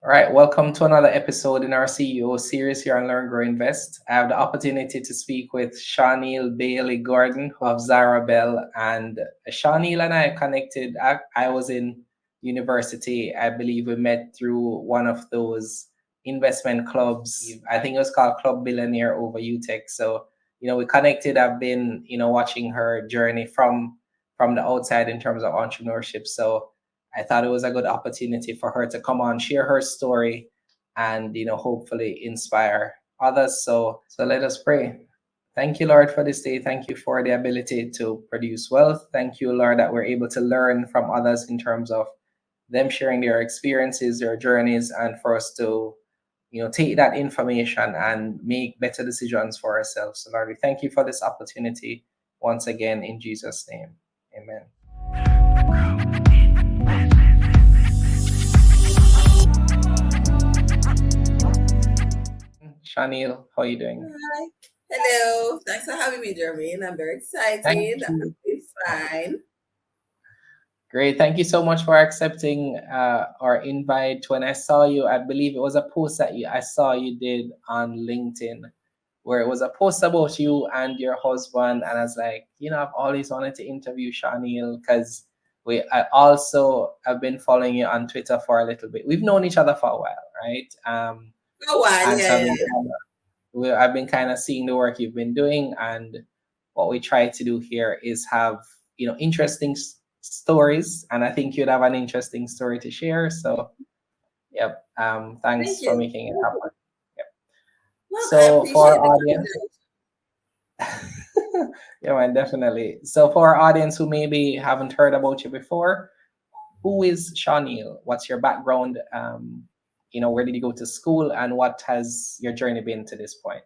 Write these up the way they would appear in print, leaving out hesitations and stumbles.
All right, welcome to another episode in our CEO series here on Learn, Grow, Invest. I have the opportunity to speak with Shawneil Bailey Gordon of Zara Bell, and Shawneil and I connected. I was in university. I believe we met through one of those investment clubs. I think it was called Club Billionaire over UTech. So we connected. I've been watching her journey from the outside in terms of entrepreneurship. So I thought it was a good opportunity for her to come on, share her story, and hopefully inspire others. So let us pray. Thank you, Lord, for this day. Thank you for the ability to produce wealth. Thank you, Lord, that we're able to learn from others in terms of them sharing their experiences, their journeys, and for us to take that information and make better decisions for ourselves. So Lord, we thank you for this opportunity once again in Jesus' name. Amen. Shawneil, how are you doing? Hi. Hello. Thanks for having me, Jermaine. I'm very Thank excited. you. I'm fine. Great. Thank you so much for accepting our invite. When I saw you, I believe it was a post that I saw you did on LinkedIn, where it was a post about you and your husband. And I was like, I've always wanted to interview Shawneil because I also have been following you on Twitter for a little bit. We've known each other for a while, right? For a while, And so yeah. I've been kind of seeing the work you've been doing, and what we try to do here is have interesting stories, and I think you'd have an interesting story to share. So, yep. Thank Thanks for you. making it happen. Yep. Well, I So for appreciate our the audience, yeah, man, definitely. So for our audience who maybe haven't heard about you before, who is Shawneil? What's your background? Where did you go to school, and what has your journey been to this point?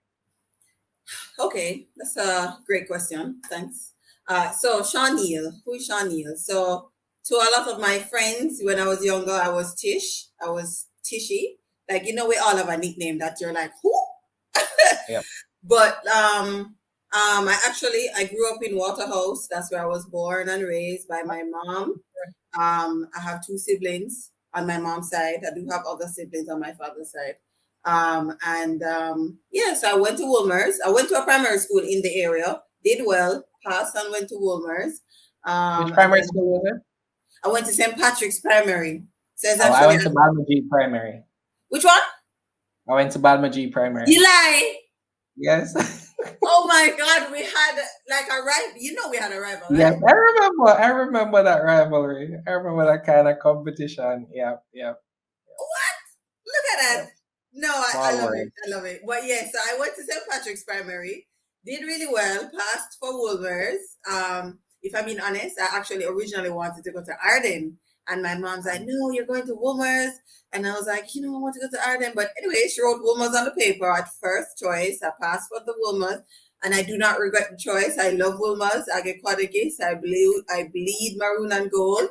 Okay, that's a great question. Thanks. So Shawneil, who is Shawneil? So to a lot of my friends, when I was younger, I was Tish. I was Tishy. Like, we all have a nickname that you're like, who? Yep. But I grew up in Waterhouse. That's where I was born and raised by my mom. I have two siblings on my mom's side. I do have other siblings on my father's side. So I went to Wolmer's. I went to a primary school in the area, did well, passed and went to Wolmer's. Which And primary then school was it? I went to St. Patrick's Primary. So it's Oh, I actually, went to Balmaji Primary. which one? I went to Balmaji Primary. You lie. Yes. Oh my God, we had like a rival. We had a rival, Yes, right? I remember. I remember that rivalry. I remember that kind of competition. Yeah, yeah, What? Look at yeah. that. No, I Small love it. world. I love it. But yeah, so I went to St. Patrick's Primary, did really well, passed for Wolvers. If I'm being honest, I actually originally wanted to go to Arden. And my mom's like, no, you're going to Wolmer's. And I was like, I want to go to Arden. But anyway, she wrote Wolmer's on the paper at first choice. I passed for the Wolmer's. And I do not regret the choice. I love Wolmer's. I get Quadagis. I bleed maroon and gold.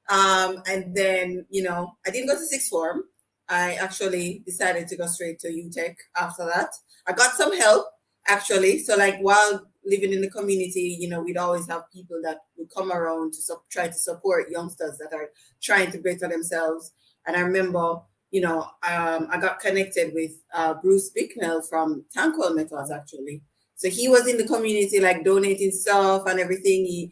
And then, I didn't go to sixth form. I actually decided to go straight to UTech after that. I got some help actually. So like while living in the community, we'd always have people that would come around to try to support youngsters that are trying to better themselves. And I remember, I got connected with Bruce Bicknell from Tankwell Metals actually. So he was in the community like donating stuff and everything. He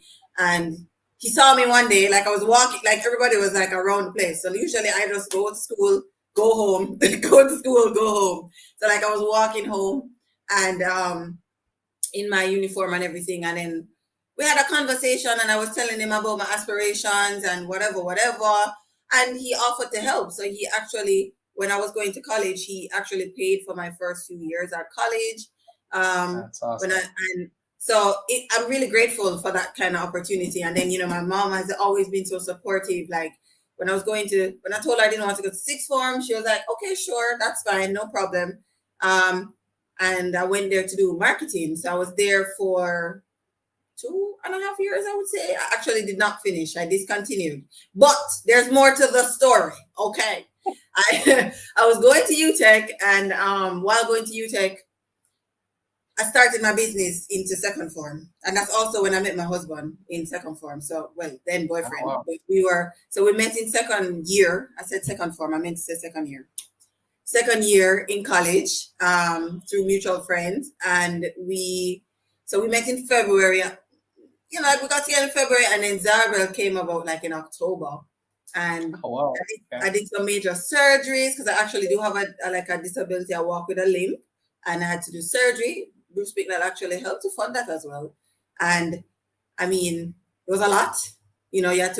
saw me one day, like I was walking, like everybody was like around the place. So usually I just go to school, go home, go to school, go home. So like I was walking home and in my uniform and everything. And then we had a conversation and I was telling him about my aspirations and whatever, whatever. And he offered to help. So he actually, when I was going to college, he actually paid for my first few years at college. That's awesome. I'm really grateful for that kind of opportunity. And then, my mom has always been so supportive. Like when I told her I didn't want to go to sixth form, she was like, okay, sure, that's fine, no problem. And I went there to do marketing. So I was there for 2.5 years, I would say. I actually did not finish. I discontinued. But there's more to the story. Okay. I was going to UTech, and while going to UTech, I started my business into second form, and that's also when I met my husband in second form. So, well, then Oh, boyfriend, wow. but we met in second year. I said second form. I meant to say second year. Second year in college, through mutual friends, and we met in February. We got together in February, and then Zarabel came about like in October, and Oh, wow. I Okay. did some major surgeries because I actually do have a disability. I walk with a limp, and I had to do surgery. Bruce Bicknell actually helped to fund that as well, and I mean, it was a lot. I had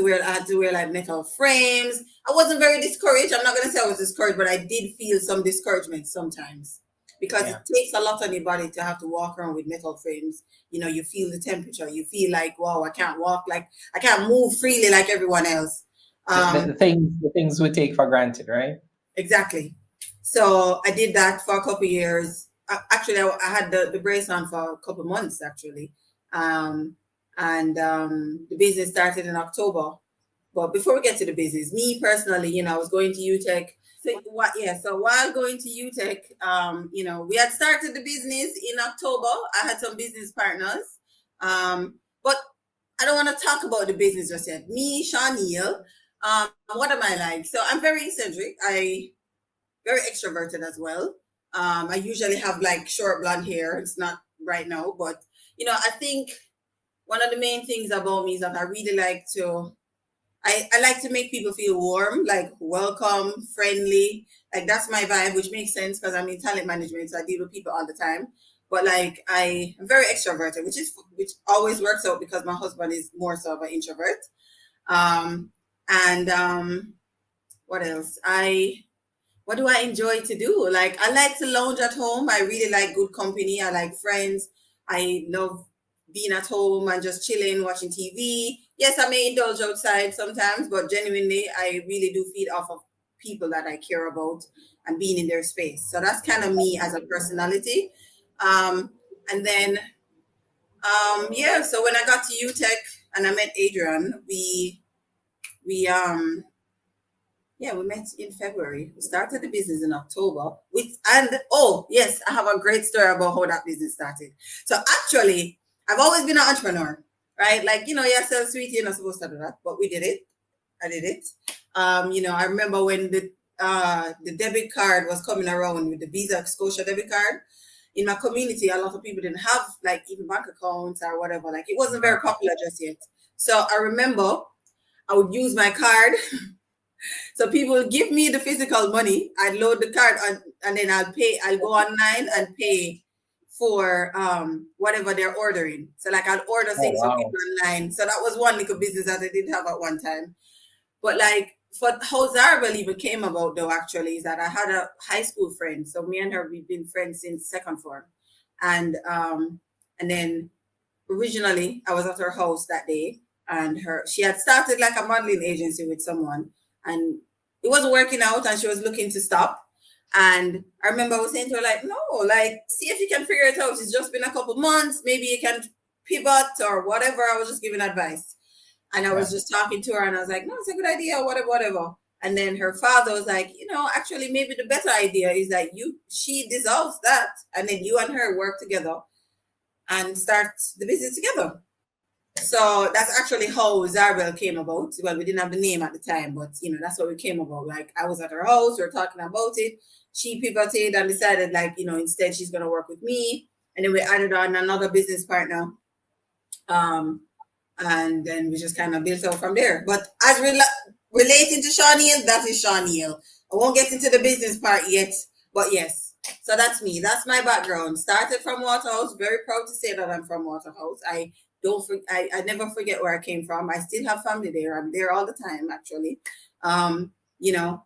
to wear like metal frames. I wasn't very discouraged. I'm not gonna say I was discouraged, but I did feel some discouragement sometimes because it Yeah. takes a lot on your body to have to walk around with metal frames. You feel the temperature. You feel like, wow, I can't walk like I can't move freely like everyone else. The Um, things we take for granted, right? exactly. So I did that for a couple of years. Actually, I had the brace on for a couple of months actually, um, and the business started in October. But before we get to the business, me personally, I was going to UTech. So what? Yeah. So while going to UTech, we had started the business in October. I had some business partners, but I don't want to talk about the business just yet. Me, Shawneil, what am I like? So I'm very eccentric. I very extroverted as well. I usually have like short blonde hair. It's not right now, but I think one of the main things about me is that I really like to I like to make people feel warm, like welcome, friendly. Like that's my vibe, which makes sense because I'm in talent management, so I deal with people all the time. But like I am very extroverted, which always works out because my husband is more so of an introvert. Um, and what else? I What do I enjoy to do? Like I like to lounge at home. I really like good company. I like friends. I love being at home and just chilling, watching TV. Yes, I may indulge outside sometimes, but genuinely, I really do feed off of people that I care about and being in their space. So that's kind of me as a personality. Um, and then, yeah. So when I got to UTech and I met Adrian, we yeah, we met in February. We started the business in October. Oh yes, I have a great story about how that business started. So actually, I've always been an entrepreneur, right? Like you sell sweet, you're not supposed to do that, but we did it. I did it. I remember when the debit card was coming around with the Visa Scotia debit card. In my community, a lot of people didn't have like even bank accounts or whatever. Like it wasn't very popular just yet. So I remember I would use my card. So people will give me the physical money. I load the card and then I'll pay. I'll go online and pay for whatever they're ordering. So like I'll order Oh, things for wow. people online. So that was one little business that I did have at one time. But like for how Zarabel even came about though actually is that I had a high school friend. So me and her we've been friends since second form. And then originally I was at her house that day and she had started like a modeling agency with someone and it wasn't working out and she was looking to stop. And I remember I was saying to her, like, no, like, see if you can figure it out. It's just been a couple months. Maybe you can pivot or whatever. I was just giving advice. And I was Yeah. just talking to her and I was like, no, it's a good idea, whatever, whatever. And then her father was like, actually, maybe the better idea is that she dissolves that and then you and her work together and start the business together. So that's actually how Zarbel came about. Well, we didn't have the name at the time, but that's what we came about. Like I was at her house, we were talking about it. She pivoted and decided, like, instead she's gonna work with me. And then we added on another business partner. Um, and then we just kind of built out from there. But as relating to Shawneil, that is Shawneil. I won't get into the business part yet, but yes. So that's me. That's my background. Started from Waterhouse. Very proud to say that I'm from Waterhouse. I never forget where I came from. I still have family there. I'm there all the time actually. Um, you know,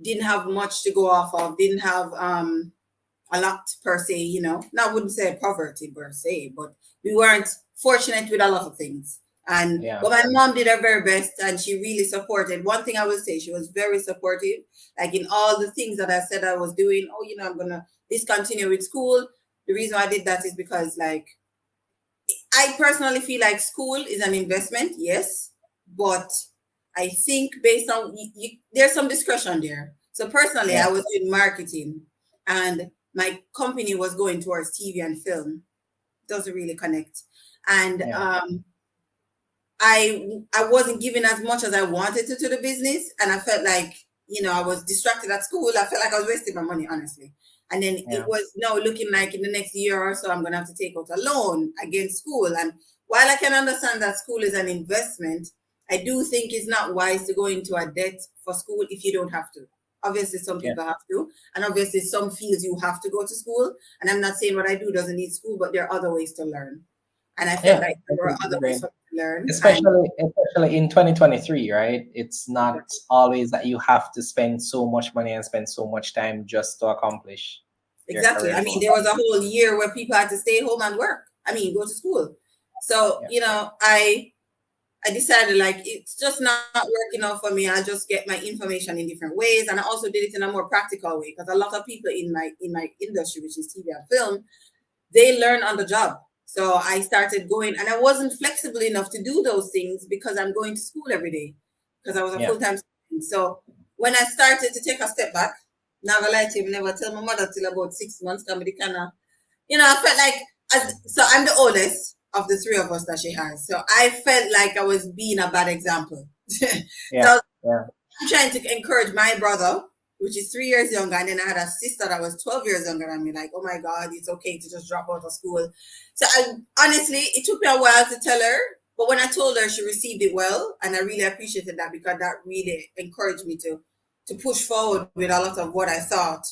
didn't have much to go off of. Didn't have a lot per se, Now I wouldn't say poverty per se, but we weren't fortunate with a lot of things. And Yeah. but my mom did her very best and she really supported. One thing I will say, she was very supportive, like in all the things that I said I was doing. Oh, I'm gonna discontinue with school. The reason I did that is because like I personally feel like school is an investment, yes, but I think based on there's some discretion there. So personally, Yeah. I was in marketing, and my company was going towards TV and film. Doesn't really connect. And Yeah. I wasn't giving as much as I wanted to the business, and I felt like, I was distracted at school. I felt like I was wasting my money, honestly. And then it Yeah. was now looking like in the next year or so, I'm gonna have to take out a loan against school. And while I can understand that school is an investment, I do think it's not wise to go into a debt for school if you don't have to. Obviously, some Yeah. people have to, and obviously, some fields you have to go to school. And I'm not saying what I do doesn't need school, but there are other ways to learn. And I felt Yeah. like there were other ways Agreed. for me to learn. And Especially in 2023, right? It's not always that you have to spend so much money and spend so much time just to accomplish your exactly. career I mean, goal. there was a whole year where people had to stay home and work. I mean, go to school. So, Yeah. I decided like it's just not working out for me. I'll just get my information in different ways. And I also did it in a more practical way because a lot of people in my industry, which is TV and film, they learn on the job. So I started going, and I wasn't flexible enough to do those things because I'm going to school every day because I was a Yeah. full-time student. So when I started to take a step back, not gonna lie to you, never tell my mother till about 6 months. Comedy kind of, I felt like so I'm the oldest of the three of us that she has. So I felt like I was being a bad example. Yeah. So Yeah. I'm trying to encourage my brother, which is 3 years younger, and then I had a sister that was 12 years younger than me. Like, oh my God, it's okay to just drop out of school. So honestly, it took me a while to tell her, but when I told her, she received it well, and I really appreciated that because that really encouraged me to push forward with a lot of what I thought.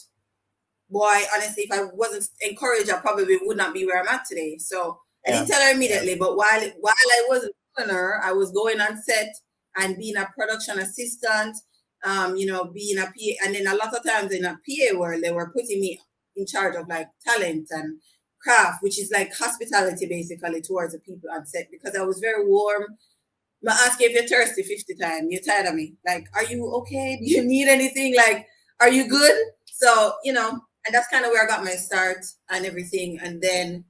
Boy, honestly, if I wasn't encouraged, I probably would not be where I'm at today. So I Yeah. didn't tell her Yeah. immediately, but while I wasn't telling her, I was going on set and being a production assistant, being a PA, and then a lot of times in a PA world, they were putting me in charge of like talent and craft, which is like hospitality basically towards the people on set because I was very warm. I ask you if you're thirsty 50 times. You're tired of me. Like, are you okay? Do you need anything? Like, are you good? So, and that's kind of where I got my start and everything. And then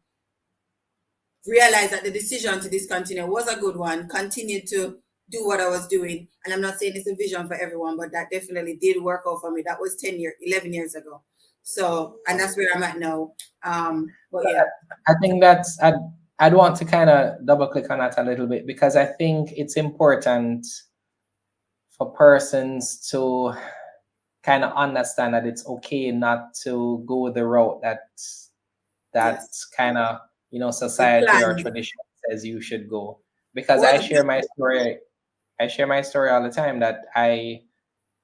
realized that the decision to discontinue was a good one. Continued to do what I was doing. And I'm not saying it's a vision for everyone, but that definitely did work out for me. That was 11 years ago. So, and that's where I'm at now. But yeah. I think I'd want to kind of double click on that a little bit because I think it's important for persons to kind of understand that it's okay not to go the route that Yes. kind of You society or planned. tradition says you should go. Because Or I share my story all the time that I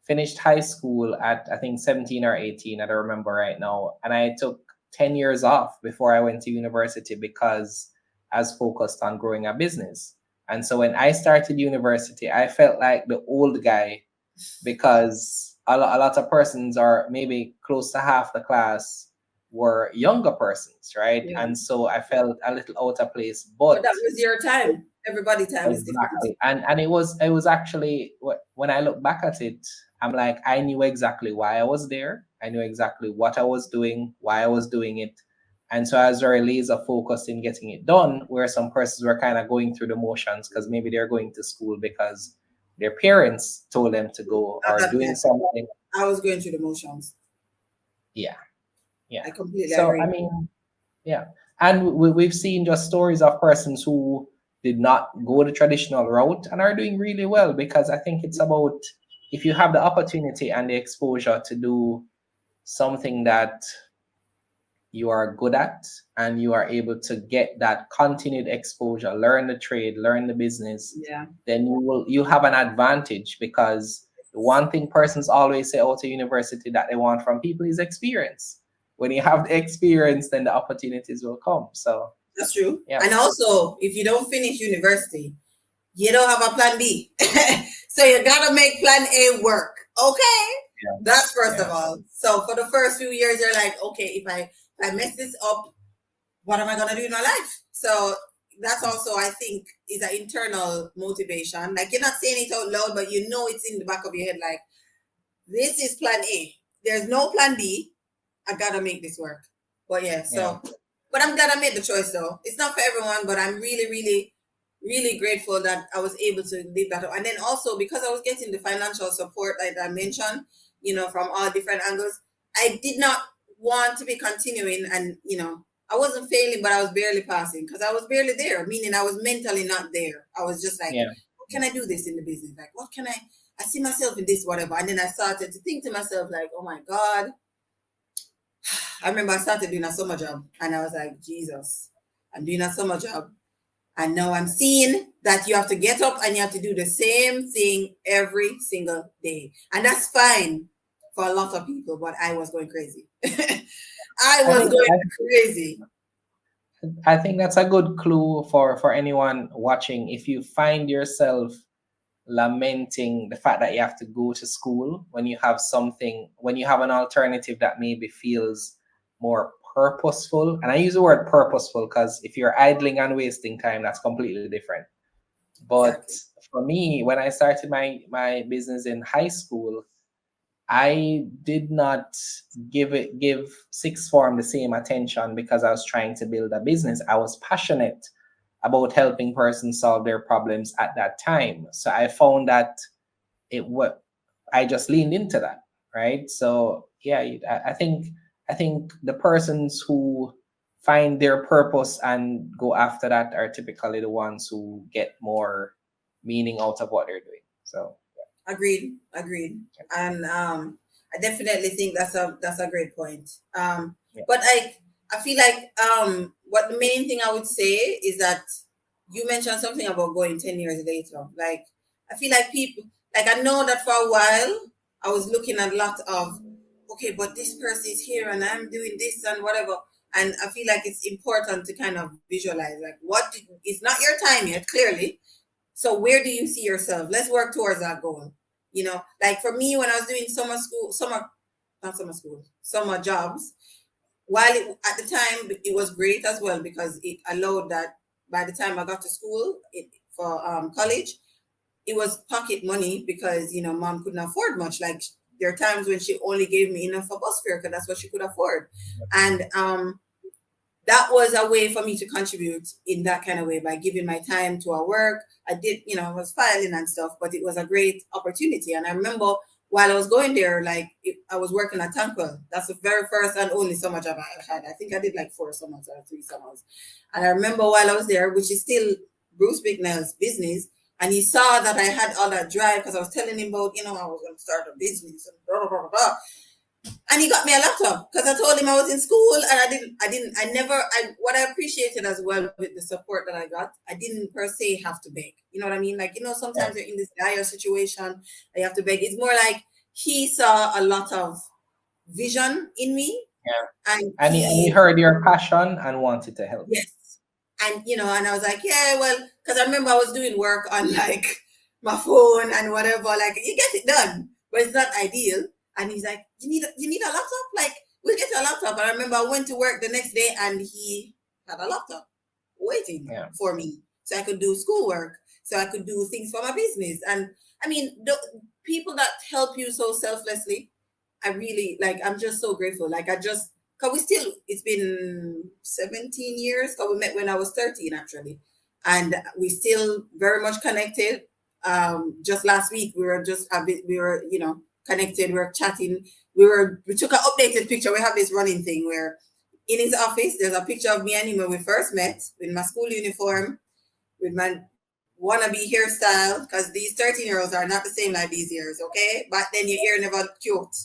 finished high school at I think 17 or 18, I don't remember right now, and I took 10 years off before I went to university because I was focused on growing a business. And so when I started university, I felt like the old guy because a lot of persons, or maybe close to half the class, were younger persons, right? yeah. And so I felt a little out of place. But But that was your time. Everybody time is different. exactly, and it was actually when I look back at it, I'm like I knew exactly why I was there. I knew exactly what I was doing, why I was doing it, and so I was very laser focused in getting it done. Where some persons were kind of going through the motions because maybe they're going to school because their parents told them to go Not or that doing bad. something. I was going through the motions. Yeah, yeah. I completely So I agree. mean, yeah, and we've seen just stories of persons who did not go the traditional route and are doing really well because I think it's about if you have the opportunity and the exposure to do something that you are good at and you are able to get that continued exposure, learn the trade, learn the business, Yeah. then you have an advantage because the one thing persons always say out of university that they want from people is experience. When you have the experience, then the opportunities will come. So That's true. yeah, And also, if you don't finish university, you don't have a plan B. So you gotta make plan A work. Okay. yeah, That's first of yeah, all. So for the first few years, you're like, okay, if I mess this up, what am I gonna do in my life? So that's also, I think, is an internal motivation. Like you're not saying it out loud, but you know it's in the back of your head, like, this is plan A. There's no plan B. I gotta make this work. But yeah, yeah, but I'm glad I made the choice though. It's not for everyone, but I'm really, really, really grateful that I was able to live that up. And then also because I was getting the financial support like I mentioned, from all different angles, I did not want to be continuing, and I wasn't failing, but I was barely passing because I was barely there, meaning I was mentally not there. I was just like, Yeah. what can I do this in the business? Like, what can I see myself in this, whatever. And then I started to think to myself, like, oh my God. I remember I started doing a summer job and I was like, Jesus, I'm doing a summer job. And now I'm seeing that you have to get up and you have to do the same thing every single day. And that's fine for a lot of people, but I was going crazy. I I was think going crazy. I think that's a good clue for anyone watching. If you find yourself lamenting the fact that you have to go to school when you have something, when you have an alternative that maybe feels more purposeful. And I use the word purposeful because if you're idling and wasting time, that's completely different. But Exactly. for me, when I started my business in high school, I did not give sixth form the same attention because I was trying to build a business. I was passionate about helping persons solve their problems at that time. So I found that it what I just leaned into that, right? So yeah, I think the persons who find their purpose and go after that are typically the ones who get more meaning out of what they're doing. So Agreed. Agreed. And I definitely think that's a great point. yeah, But I feel like what the main thing I would say is that you mentioned something about going 10 years later. Like I feel like people, like I know that for a while I was looking at a lot of, okay, but this person is here and I'm doing this and whatever. And I feel like it's important to kind of visualize like it's not your time yet, clearly, so where do you see yourself? Let's work towards that goal. Like for me, when I was doing not summer school, summer jobs, while at the time it was great as well because it allowed that by the time I got to school for college, it was pocket money because mom couldn't afford much. Like there are times when she only gave me enough for bus fare because that's what she could afford, and that was a way for me to contribute in that kind of way by giving my time to our work. I did, I was filing and stuff, but it was a great opportunity. And I remember while I was going there, like I was working at Tanquil. That's the very first and only summer job I had. I think I did like 4 summers or 3 summers. And I remember while I was there, which is still Bruce Bicknell's business, and he saw that I had all that drive because I was telling him about, I was going to start a business and blah, blah, blah, blah. And he got me a laptop because I told him I was in school and what I appreciated as well with the support that I got, I didn't per se have to beg. You know what I mean? Like, yeah, sometimes you're in this dire situation and you have to beg. It's more like he saw a lot of vision in me yeah. and And he he, heard your passion and wanted to help. yes. And, and I was like, yeah, well, because I remember I was doing work on like my phone and whatever, like you get it done, but it's not ideal. And he's like, you need a laptop? Like, we'll get you a laptop. And I remember I went to work the next day and he had a laptop waiting Yeah, for me so I could do schoolwork, so I could do things for my business. And I mean, the people that help you so selflessly, I really like, I'm just so grateful. Like, because it's been 17 years, because we met when I was 13, actually. And we still very much connected. Just last week, we were just a bit, we were, connected, we were chatting. We took an updated picture. We have this running thing where in his office, there's a picture of me and him when we first met with my school uniform, with my wannabe hairstyle, because these 13-year-olds are not the same like these years, okay? But then your hair never cute.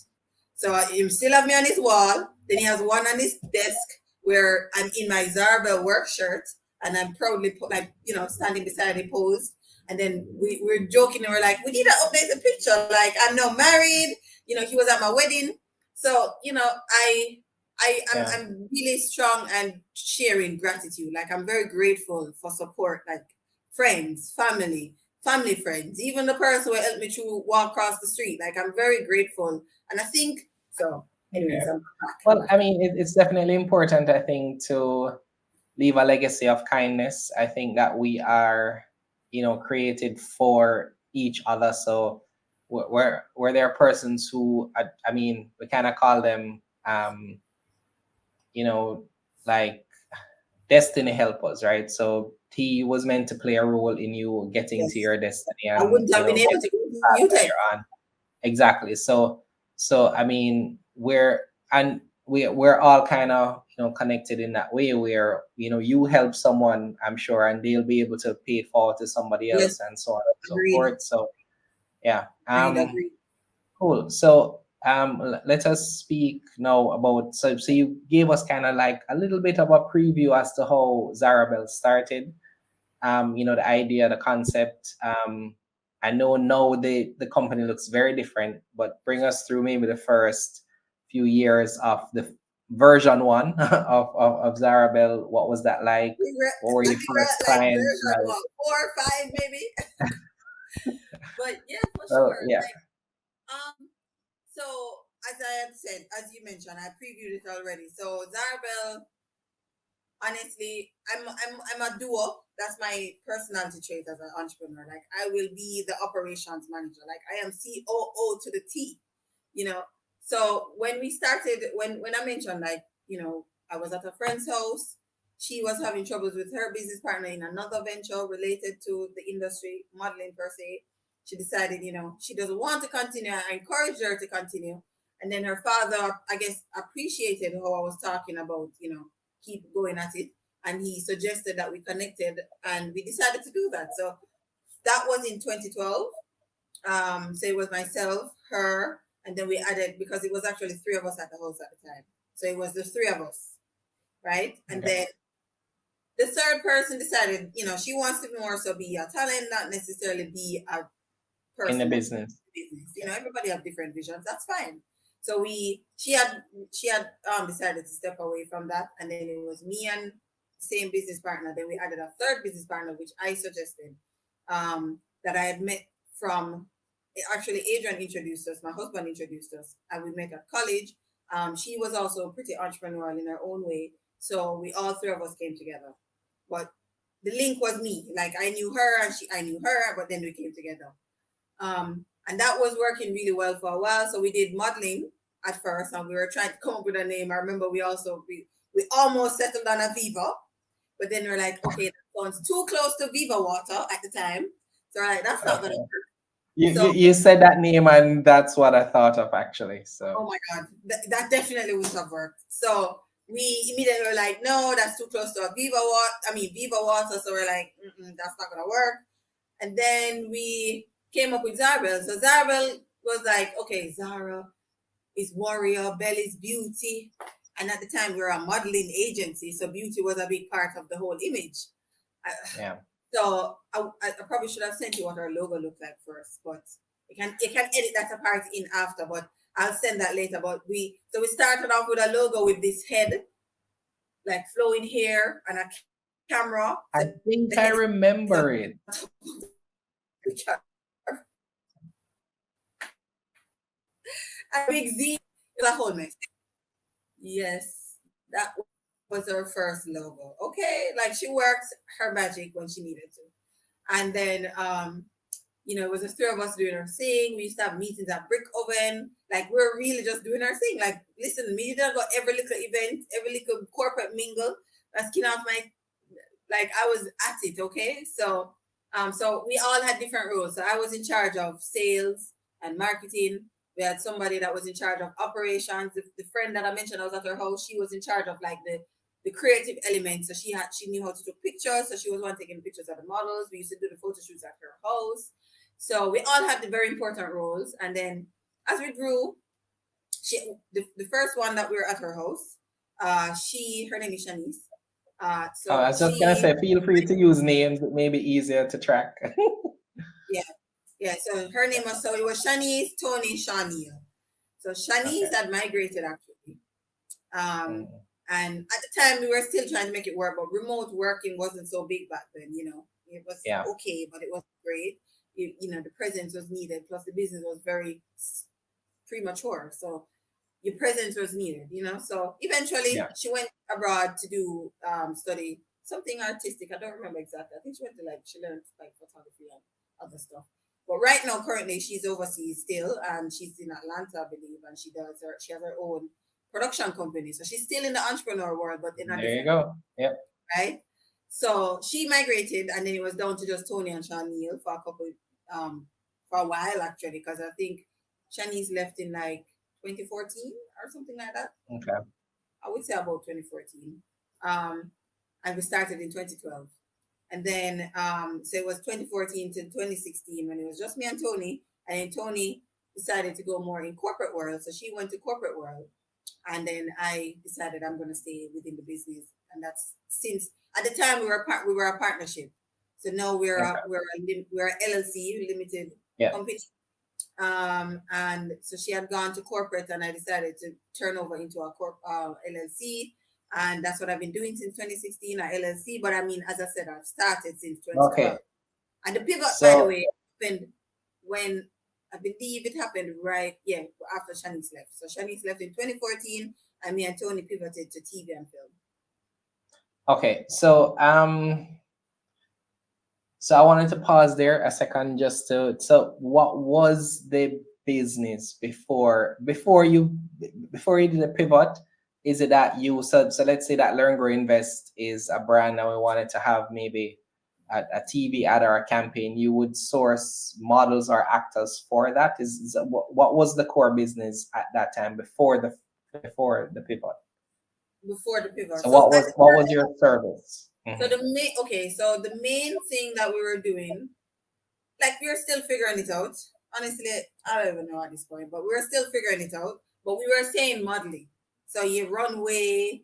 So he still have me on his wall. Then he has one on his desk where I'm in my Zarba work shirt and I'm proudly like, standing beside him pose. And then we're joking and we're like, we need to update the picture. Like I'm now married. He was at my wedding. So, I'm yeah, I'm really strong and sharing gratitude. Like I'm very grateful for support, like friends, family friends, even the person who helped me to walk across the street. Like I'm very grateful. And I think so. Anyways, yeah. I'm back. I'm Well, back. I mean, it's definitely important, I think, to leave a legacy of kindness. I think that we are, created for each other. So where there are persons who, I mean, we kind of call them, you know, like destiny helpers, right? So he was meant to play a role in you getting to Yes. your destiny I and, wouldn't have been able getting to to go the to path that UTech. you're on. Exactly. So I mean, we're and we're all kind of, connected in that way, where, you help someone, I'm sure, and they'll be able to pay it forward to somebody Yes, else, and so on and so agreed, forth. So yeah. agreed. Cool. So let us speak now about, so you gave us kind of like a little bit of a preview as to how Zarabel started. The idea, the concept. I know now the company looks very different, but bring us through maybe the first few years of the version one of Zarabel. What was that like? What were I your think we're first at like clients version like? what, 4 or 5 maybe. But yeah, for Well, sure. yeah. Like so as I had said, as you mentioned, I previewed it already. So Zarabel, honestly, I'm a duo. That's my personality trait as an entrepreneur. Like I will be the operations manager. Like I am COO to the T. You know. So when we started, when I mentioned like I was at a friend's house. She was having troubles with her business partner in another venture related to the industry, modeling per se. She decided, she doesn't want to continue. I encouraged her to continue. And then her father, I guess, appreciated how I was talking about, keep going at it. And he suggested that we connected and we decided to do that. So that was in 2012. So it was myself, her, and then we added, because it was actually three of us at the house at the time. So it was the three of us, right? And Okay. then the third person decided, she wants to more so be a talent, not necessarily be a In the person that business. business. Everybody have different visions. That's fine. So she had decided to step away from that, and then it was me and same business partner. Then we added a third business partner, which I suggested, that I had met from. Actually, Adrian introduced us. My husband introduced us, and we met at college. She was also pretty entrepreneurial in her own way, so we all three of us came together. But the link was me. Like I knew her, and I knew her, but then we came together. And that was working really well for a while. So we did modeling at first, and we were trying to come up with a name. I remember we almost settled on Aviva, but then we're like, okay, that sounds too close to Viva Water at the time. So we're like, that's not gonna Okay. work. You, So you you said that name, and that's what I thought of actually. So oh my god, that definitely wouldn't have worked. So we immediately were like, no, that's too close to a Viva Water. I mean Viva Water. So we're like, that's not gonna work. And then we came up with Zarbel. So Zarbel was like, okay, Zara is warrior, Belle is beauty. And at the time, we were a modeling agency, so beauty was a big part of the whole image. I, yeah. so I probably should have sent you what our logo looked like first, but you can edit that apart in after. But I'll send that later. But we started off with a logo with this head, like flowing hair, and a camera. I So the head is think on I top of remember it. the camera, and a big Z. It was a whole mess. Yes, that was her first logo. Okay, like she worked her magic when she needed to. And then it was the three of us doing our thing. We used to have meetings at Brick Oven. Like we're really just doing our thing. Like, listen, me did got every little event, every little corporate mingle. I skin off my like I was at it, okay? So we all had different roles. So I was in charge of sales and marketing. We had somebody that was in charge of operations. The friend that I mentioned I was at her house, she was in charge of like the creative elements. So she knew how to take pictures. So she was one taking pictures of the models. We used to do the photo shoots at her house. So we all had the very important roles. And then as we grew, the first one that we were at her house, her name is Shanice. I So was just gonna she say, feel free to use names. It may be easier to track. Yeah, yeah. So her name was it was Shanice, Tony, Shawneil. So Shanice Okay. had migrated actually. Um, Mm. and at the time we were still trying to make it work, but remote working wasn't so big back then. It was Yeah. okay, but it wasn't great. The presence was needed. Plus, the business was very premature, so your presence was needed. So eventually Yeah. she went abroad to do study something artistic. I don't remember exactly. I think she went to she learned like photography and other stuff. But right now, currently, she's overseas still, and she's in Atlanta, I believe, and she has her own production company. So she's still in the entrepreneur world, but in a There you different go. Yep. right. So she migrated, and then it was down to just Tony and Shawneil for a while actually, because I think Shanice left in like 2014 or something like that. Okay. I would say about 2014. Um, and we started in 2012. And then, so it was 2014 to 2016 when it was just me and Tony. And then Tony decided to go more in corporate world. So she went to corporate world. And then I decided I'm going to stay within the business. And that's since at the time we were a partnership. So now Okay. we're a LLC, limited Yeah. company. And so she had gone to corporate, and I decided to turn over into a LLC, and that's what I've been doing since 2016, a LLC. But I mean, as I said, I've started since 2012, Okay. and the pivot, by the So way, happened when I believe it happened right, yeah, after Shanice left. So Shanice left in 2014, and me and Tony pivoted to TV and film. okay. So I wanted to pause there a second just to, so what was the business before you did a pivot? Is it that you, so let's say that Learn Grow Invest is a brand and we wanted to have maybe a TV ad or a campaign, you would source models or actors for that? Is what was the core business at that time before the pivot? Before the pivot. So So at the what was your service? so the main okay, so the main thing that we were doing, like we're still figuring it out. Honestly, I don't even know at this point, but we're still figuring it out. But we were saying modeling. So you runway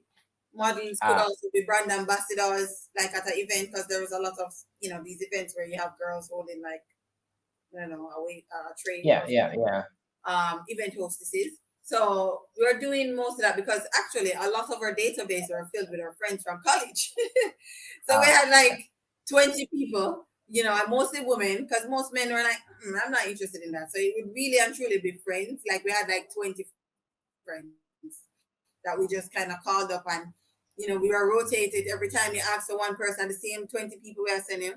models could Ah, also be brand ambassadors, like at an event, because there was a lot of these events where you have girls holding like I don't know a tray yeah, or yeah, something. yeah. Event hostesses. So we're doing most of that because actually a lot of our database are filled with our friends from college. So we Ah, had like 20 people, and mostly women because most men were like, I'm not interested in that. So it would really and truly be friends. Like we had like 20 friends that we just kind of called up and, we were rotated every time you ask for one person, the same 20 people we are sending.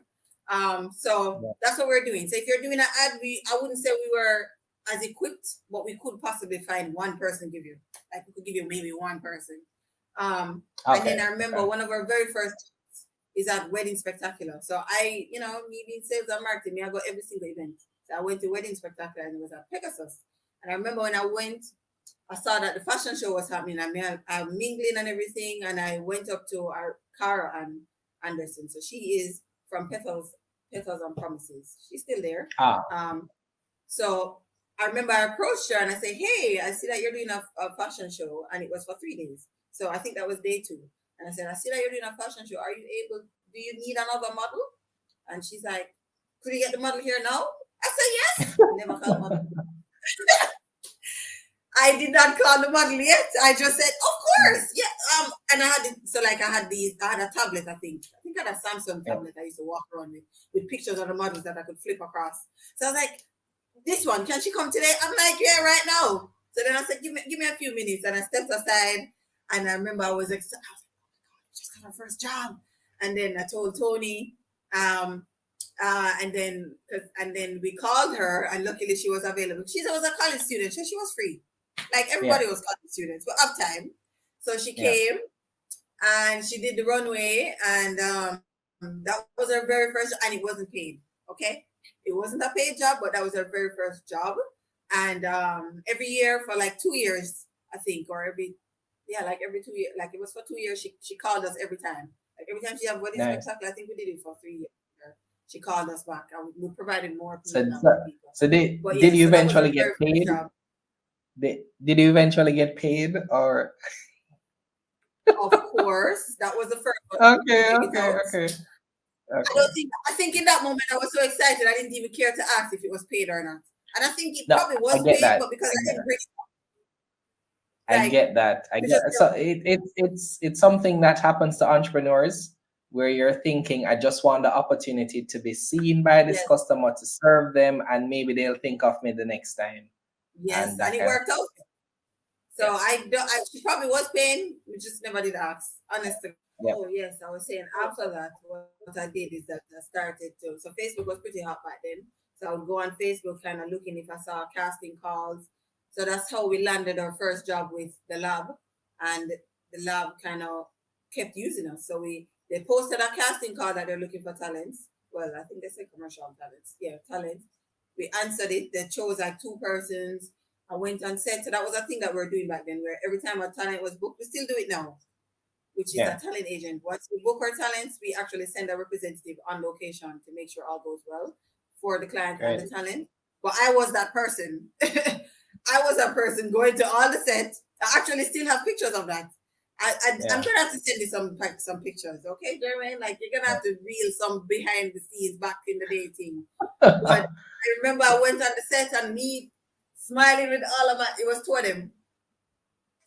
So yeah. that's what we're doing. So if you're doing an ad, I wouldn't say we were as equipped, but we could possibly find one person give you. Like we could give you maybe one person. And then Okay, I remember okay. one of our very first is at Wedding Spectacular. So me being sales and marketing, I go every single event. So I went to Wedding Spectacular and it was at Pegasus. And I remember when I went, I saw that the fashion show was happening. I'm mingling and everything. And I went up to our Cara and Anderson. So she is from Petals and Promises. She's still there. Ah, So I remember I approached her and I said, "Hey, I see that you're doing a fashion show," and it was for 3 days. So I think that was day two. And I said, "I see that you're doing a fashion show. Are you able? Do you need another model?" And she's like, "Could you get the model here now?" I said, "Yes." Never called the model. I did not call the model yet. I just said, "Of course, yeah." And I had it, so like I had a tablet. I think I had a Samsung yeah. tablet. I used to walk around with pictures of the models that I could flip across. So I was like, "This one, can she come today?" I'm like, "Yeah, right now." So then I said, give me a few minutes. And I stepped aside and I remember I was excited. I was like, just got her first job. And then I told Tony, um, and then we called her and luckily she was available. She was a college student, so she was free. Like Yeah, everybody was college students, but uptime. So she yeah. came and she did the runway and that was her very first and it wasn't paid. Okay, it wasn't a paid job, but that was her very first job. And every year for like 2 years, I think, or like every 2 years, like it was for 2 years. She called us every time. Like every time she had wedding Nice. spectacular, I think we did it for 3 years. She called us back and we provided more So, people and so, more people. so did But did yeah, you so that was eventually her get very first paid? job. Did you eventually get paid or? Of course, that was the first, but we Okay, couldn't give it okay, out. okay, I okay. don't think. I think in that moment I was so excited I didn't even care to ask if it was paid or not. And I think it No, probably I was get paid, that. but because I I get didn't that. bring I like get that. I we get just so it's something that happens to entrepreneurs where you're thinking, I just want the opportunity to be seen by this yes, customer to serve them, and maybe they'll think of me the next time, yes, and and that it kind of worked out. So yeah, I don't. She probably was paying. We just never did ask. Honestly. yeah, Oh yes, I was saying after that, what I did is that I started to. So Facebook was pretty hot back then. So I would go on Facebook, kind of looking if I saw casting calls. So that's how we landed our first job with the lab, and the lab kind of kept using us. So they posted a casting call that they're looking for talents. Well, I think they said commercial talents. Yeah, talent. We answered it. They chose like two persons. I went on set. So that was a thing that we were doing back then, where every time a talent was booked, we still do it now, which is a Yeah. talent agent. Once we book our talents, we actually send a representative on location to make sure all goes well for the client and the Great. talent. But I was that person. I was that person going to all the sets. I actually still have pictures of that. I'm Yeah. gonna have to send you some pictures, okay, Jermaine? Like you're gonna have to reel some behind the scenes back in the day thing. But I remember I went on the set and me smiling with all of my. It was two of them,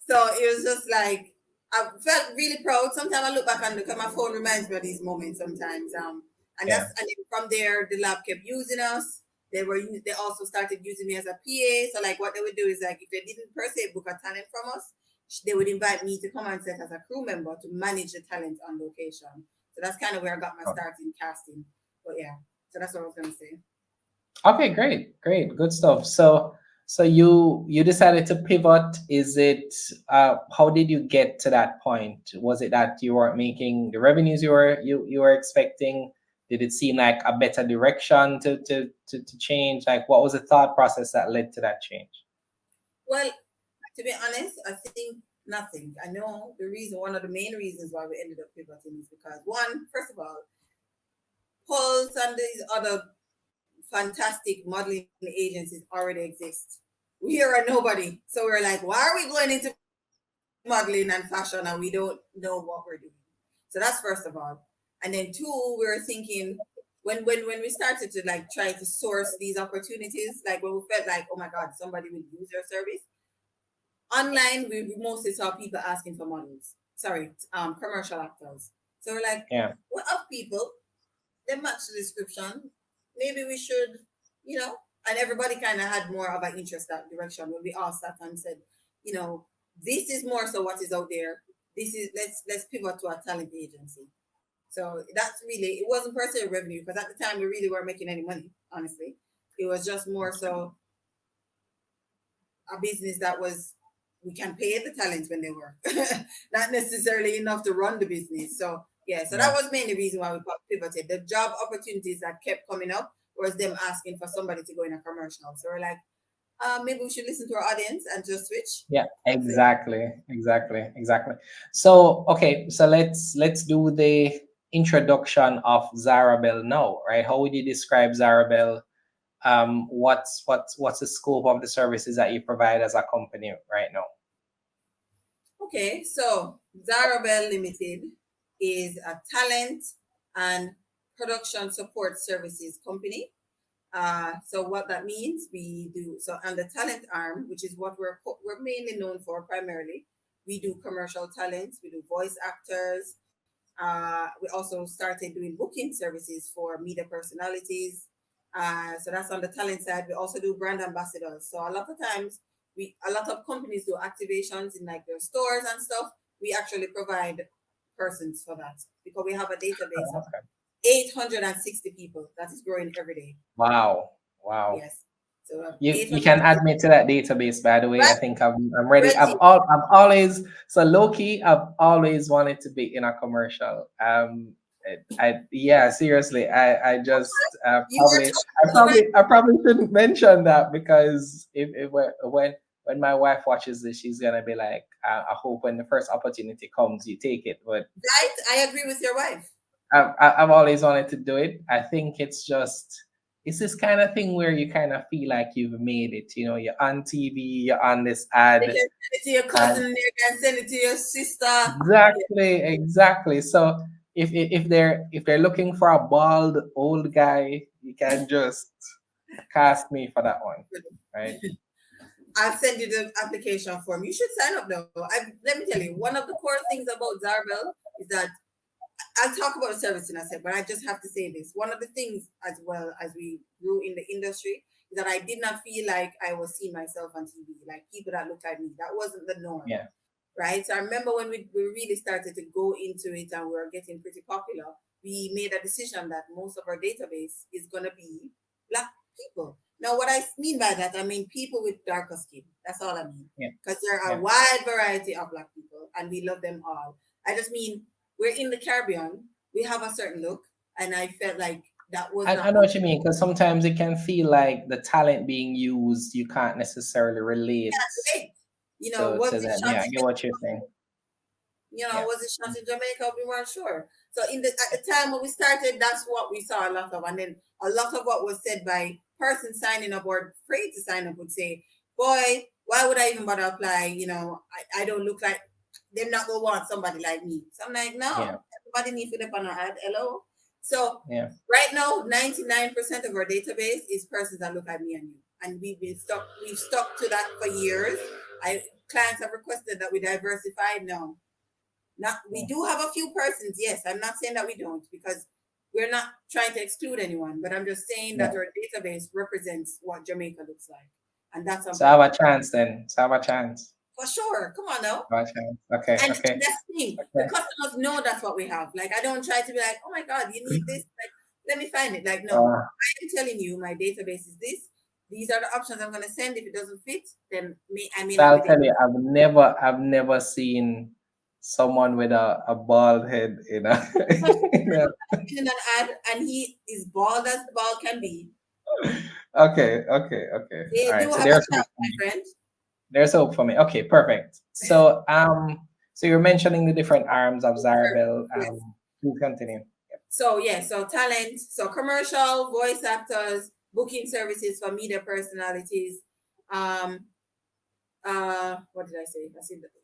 so it was just like I felt really proud. Sometimes I look back and look at my phone reminds me of these moments sometimes. And Yeah. then from there the lab kept using us. They also started using me as a PA. So like what they would do is like if they didn't per se book a talent from us, they would invite me to come on set as a crew member to manage the talent on location. So that's kind of where I got my Oh, start in casting. But yeah, so that's what I was gonna say. okay, great, great, good stuff. So you decided to pivot. Is it how did you get to that point? Was it that you weren't making the revenues you were expecting? Did it seem like a better direction to change? Like what was the thought process that led to that change? Well, to be honest, I think nothing. I know the reason, one of the main reasons why we ended up pivoting is because one, first of all, Pulse and these other fantastic modeling agencies already exist. We are a nobody. So we're like, why are we going into modeling and fashion and we don't know what we're doing? So that's first of all. And then two, we were thinking when we started to like try to source these opportunities, like when we felt like, oh my God, somebody will use your service. Online, we mostly saw people asking for models. Sorry, commercial actors. So we're like, Yeah. what of people? They match the description. Maybe we should, you know. And everybody kind of had more of an interest that direction when we all sat and said, you know, this is more so what is out there. This is let's pivot to a talent agency. So that's really it wasn't per se revenue because at the time we really weren't making any money. Honestly, it was just more so a business that was we can pay the talents when they work, not necessarily enough to run the business. So yeah, so that Yeah. was mainly the reason why we pivoted. The job opportunities that kept coming up was them asking for somebody to go in a commercial. So we're like, maybe we should listen to our audience and just switch. Yeah, So yeah, exactly. So, okay, so let's do the introduction of Zarabel now, right? How would you describe Zarabel? What's the scope of the services that you provide as a company right now? okay. So Zarabel Limited is a talent and production support services company. So what that means, we do so on the talent arm, which is what we're mainly known for primarily. We do commercial talents, we do voice actors. We also started doing booking services for media personalities. So that's on the talent side. We also do brand ambassadors. So a lot of times, a lot of companies do activations in like their stores and stuff. We actually provide persons for that because we have a database of Okay. 860 people that is growing every day. Wow, wow. Yes. So You can add 860. me to that database, by the way. I Right? think I'm ready. Ready? I've always so low key. I've always wanted to be in a commercial. Yeah, seriously. I just You were talking to my I probably shouldn't mention that because if when my wife watches this, she's gonna be like, I hope when the first opportunity comes, you take it. But right. I agree with your wife. I've always wanted to do it. I think it's this kind of thing where you kind of feel like you've made it. You know, you're on TV, you're on this They ad, can send it to your and cousin, they can send it to your sister. Yeah, exactly. So if they're looking for a bald old guy, you can just cast me for that one, right? I'll send you the application form. You should sign up though. Let me tell you, one of the core things about Zarbel is that I'll talk about the service in a sec, but I just have to say this. One of the things, as well as we grew in the industry, is that I did not feel like I was seeing myself on TV, like people that looked like me. That wasn't the norm, Yeah, right? So I remember when we really started to go into it and we were getting pretty popular, we made a decision that most of our database is going to be Black people. Now, what I mean by that, I mean people with darker skin. That's all I mean. yeah, Because there are a yeah, wide variety of Black people and we love them all. I just mean we're in the Caribbean, we have a certain look, and I felt like that was I not know what you mean, because sometimes it can feel like the talent being used, you can't necessarily relate great. Was to it them. shot Yeah, I in get what you're saying. Yeah. was it shot in Jamaica? We weren't sure. So at the time when we started, that's what we saw a lot of, and then a lot of what was said by person signing up or afraid to sign up would say, "Boy, why would I even bother apply? I don't look like they're not gonna want somebody like me." So I'm like, Yeah. no, everybody needs to dip on an ad. Hello. So Yeah. right now, 99% of our database is persons that look like me and you, and We've stuck to that for years. I Clients have requested that we diversify now. Not We do have a few persons, yes. I'm not saying that we don't, because we're not trying to exclude anyone, but I'm just saying Yeah. that our database represents what Jamaica looks like. And that's So have important. a chance then. So have a chance. For sure. Come on now. Have a chance. Okay. And Okay. that's the thing. The Okay. customers know that's what we have. Like, I don't try to be like, oh my God, you need this. Like, let me find it. Like, no. Uh, I am telling you, my database is this. These are the options I'm gonna send. If it doesn't fit, then I may so not be I'll there. tell you, I've never seen someone with a bald head in a, in a In an ad, and he is bald as bald can be. okay, okay, okay. All They do right. So have a there's chance, hope for my me. friend. There's hope for me. Okay, perfect. So you're mentioning the different arms of Zarabel. Yes. Please continue. So yeah, so talent, so commercial, voice actors, booking services for media personalities. Um, what did I say?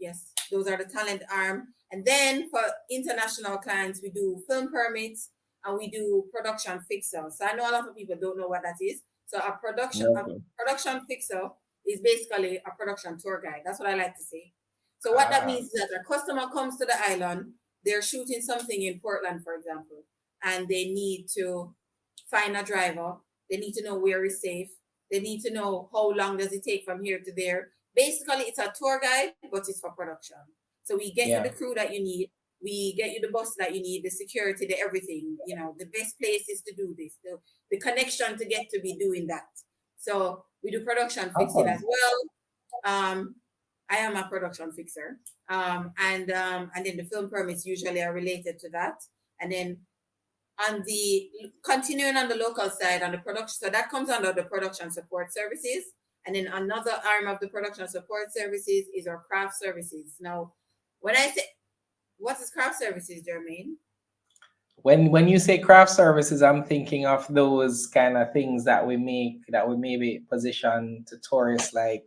Yes, those are the talent arm. And then for international clients, we do film permits and we do production fixer. So I know a lot of people don't know what that is. So a No. production fixer is basically a production tour guide. That's what I like to say. So what that Ah, means is that a customer comes to the island, they're shooting something in Portland, for example, and they need to find a driver. They need to know where is safe. They need to know how long does it take from here to there. Basically, it's a tour guide, but it's for production. So we get you the yeah. crew that you need. We get you the bus that you need, the security, the everything. The best places to do this, the connection to get to be doing that. So we do production fixing Oh, as well. I am a production fixer, and then the film permits usually are related to that. And then on the continuing on the local side on the production, so that comes under the production support services. And then another arm of the production support services is our craft services. Now, when I say what is craft services, Jermaine? when you say craft services, I'm thinking of those kind of things that we make that we maybe position to tourists like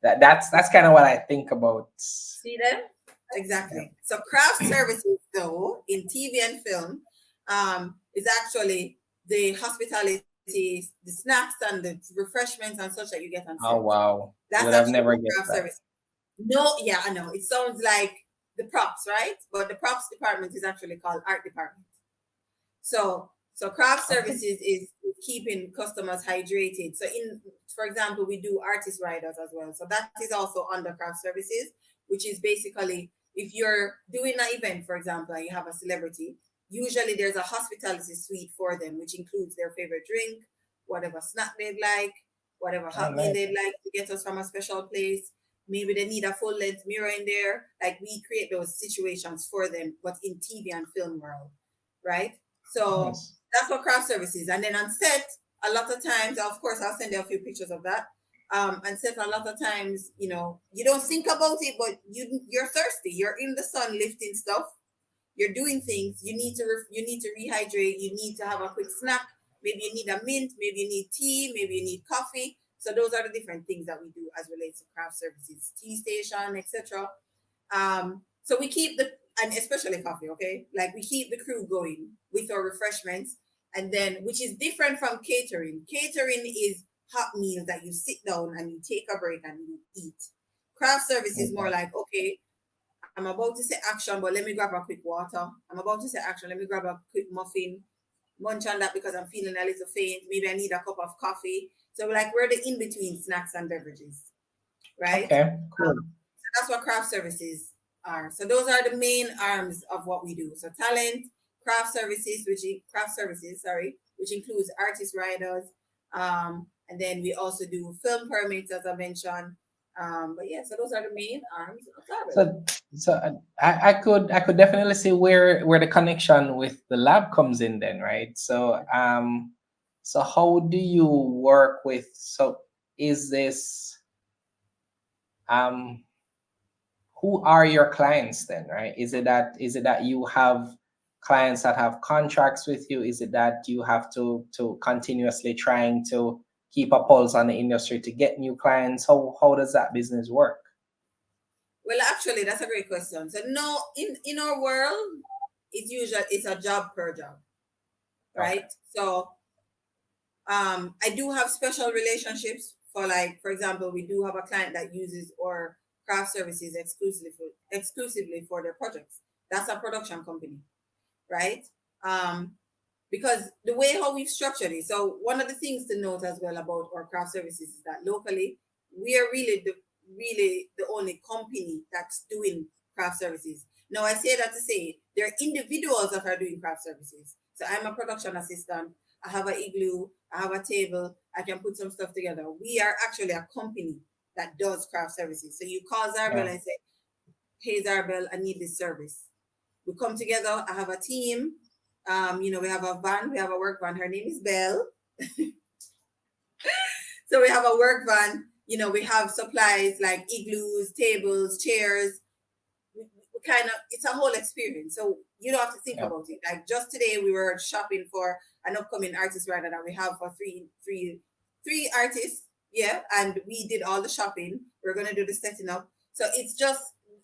that. That's kind of what I think about. See them? Yeah. Exactly. So craft services, though, in TV and film, is actually the hospitality, the snacks and the refreshments and such that you get on set. Oh wow, That's would have actually never what guessed craft that. service. No, yeah, I know. It sounds like the props, right? But the props department is actually called art department. So craft Okay. services is keeping customers hydrated. So for example, we do artist riders as well. So that is also under craft services, which is basically if you're doing an event, for example, and you have a celebrity, usually there's a hospitality suite for them, which includes their favorite drink, whatever snack they'd like, whatever Oh, hot meal nice. they'd like to get us from a special place. Maybe they need a full length mirror in there. Like we create those situations for them, but in TV and film world, right? So Nice. that's what craft services. And then on set, a lot of times, of course, I'll send you a few pictures of that. And set a lot of times, you don't think about it, but you're thirsty. You're in the sun lifting stuff. You're doing things. You need to rehydrate. You need to have a quick snack. Maybe you need a mint. Maybe you need tea. Maybe you need coffee. So those are the different things that we do as relates to craft services, tea station, etc. So we keep and especially coffee, okay? Like we keep the crew going with our refreshments, and then which is different from catering. Catering is hot meals that you sit down and you take a break and you eat. Craft service is more Okay. like, okay, I'm about to say action, but let me grab a quick water. I'm about to say action, let me grab a quick muffin, munch on that because I'm feeling a little faint. Maybe I need a cup of coffee. So like we're the in between snacks and beverages, right? Okay. Cool. So that's what craft services are. So those are the main arms of what we do. So talent, craft services, sorry, which includes artist riders. And then we also do film permits, as I mentioned. But yeah, so those are the main arms of Tarbell. So, so I could definitely see where the connection with the lab comes in then, right? So how do you work with, so is this um who are your clients then, right? Is it that you have clients that have contracts with you? Is it that you have to continuously trying to keep a pulse on the industry to get new clients? How does that business work? Well, actually, that's a great question. So no, in our world, it's a job per job, Okay. right? So I do have special relationships for, like, for example, we do have a client that uses our craft services exclusively for their projects. That's a production company, right? Um, because the way how we've structured it. So one of the things to note as well about our craft services is that locally we are really the only company that's doing craft services. Now I say that to say there are individuals that are doing craft services. So I'm a production assistant. I have a igloo. I have a table. I can put some stuff together. We are actually a company that does craft services. So you call Zarbel Yeah. and say, "Hey Zarbel, I need this service." We come together. I have a team. We have a van. We have a work van. Her name is Belle. So we have a work van. We have supplies like igloos, tables, chairs. We kind of, it's a whole experience. So you don't have to think Yeah. about it. Like just today, we were shopping for an upcoming artist writer that we have for three artists. Yeah, and we did all the shopping. We're gonna do the setting up. So it's just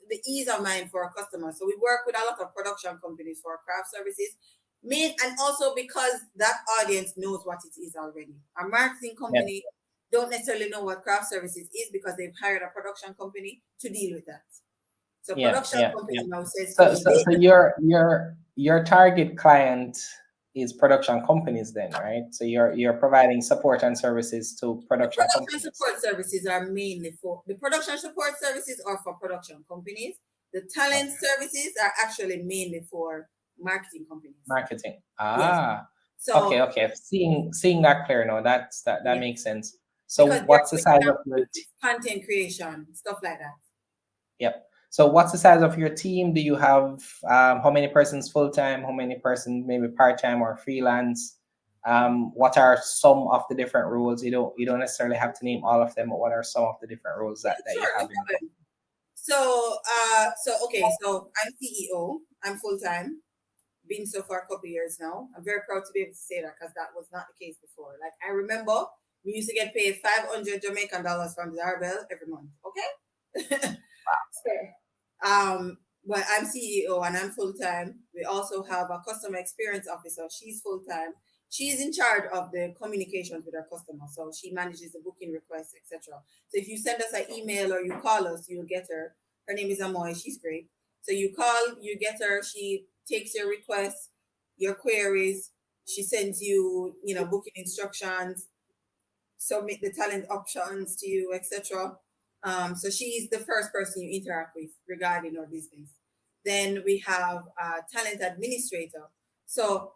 the ease of mind for our customers. So we work with a lot of production companies for our craft services. And also because that audience knows what it is already. Our marketing Yeah. company don't necessarily know what craft services is because they've hired a production company to deal with that. So Yeah. production Yeah. Yeah. company now says to So me, so so your target client is production companies then, right? So you're providing support and services to the production production companies. support services are mainly for the production support services are for production companies. The talent Okay. services are actually mainly for marketing companies. Marketing. Yes. Ah. Okay, So okay. Seeing that clear now, that yes, makes sense. So because they're what's the quick size of your campaigns, content creation, stuff like that. yep. So what's the size of your team? Do you have how many persons full time? How many persons maybe part time or freelance? What are some of the different roles? You don't necessarily have to name all of them, but what are some of the different roles Yeah, that you sure, no have in the problem. company? So okay, so I'm CEO. I'm full time. Been so for a couple of years now. I'm very proud to be able to say that because that was not the case before. Like I remember we used to get paid 500 Jamaican dollars from the Arbel every month. Okay. So, but I'm CEO and I'm full time. We also have a customer experience officer. She's full time. She's in charge of the communications with our customers. So she manages the booking requests, etc. So if you send us an email or you call us, you'll get her. Her name is Amoy. She's great. So you call, you get her. She takes your requests, your queries. She sends you, booking instructions, submit the talent options to you, etc. So she's the first person you interact with regarding our business. Then we have a talent administrator. So,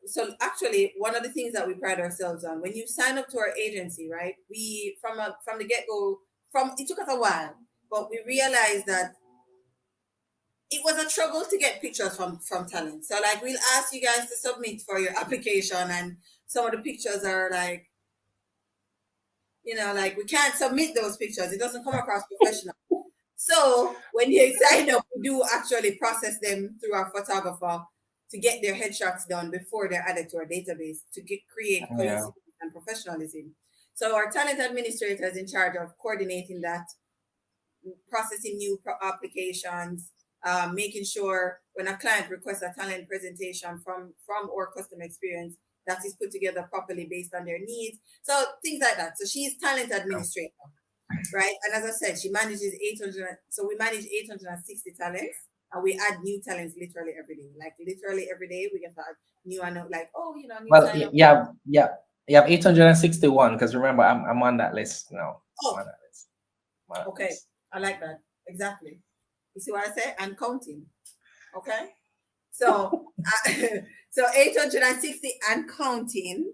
so actually, one of the things that we pride ourselves on when you sign up to our agency, right? We from the get go, from it took us a while, but we realized that it was a struggle to get pictures from talent. So like we'll ask you guys to submit for your application, and some of the pictures are like like we can't submit those pictures. It doesn't come across professional. So when you sign up, we do actually process them through our photographer to get their headshots done before they're added to our database to create Yeah. cohesiveness and professionalism. So our talent administrator is in charge of coordinating that, processing new applications, making sure when a client requests a talent presentation from our customer experience, that is put together properly based on their needs. So things like that. So she's talent administrator, right? And as I said, she manages 800. So we manage 860 talents, and we add new talents literally every day. Like literally every day, we get to add new and like, oh, new Well, sign up. yeah, yeah. You have 861 because remember I'm on that list now. I'm Oh, on that list. I'm on that okay. list. I like that. Exactly. You see what I say? And counting. Okay. So, so 860 and counting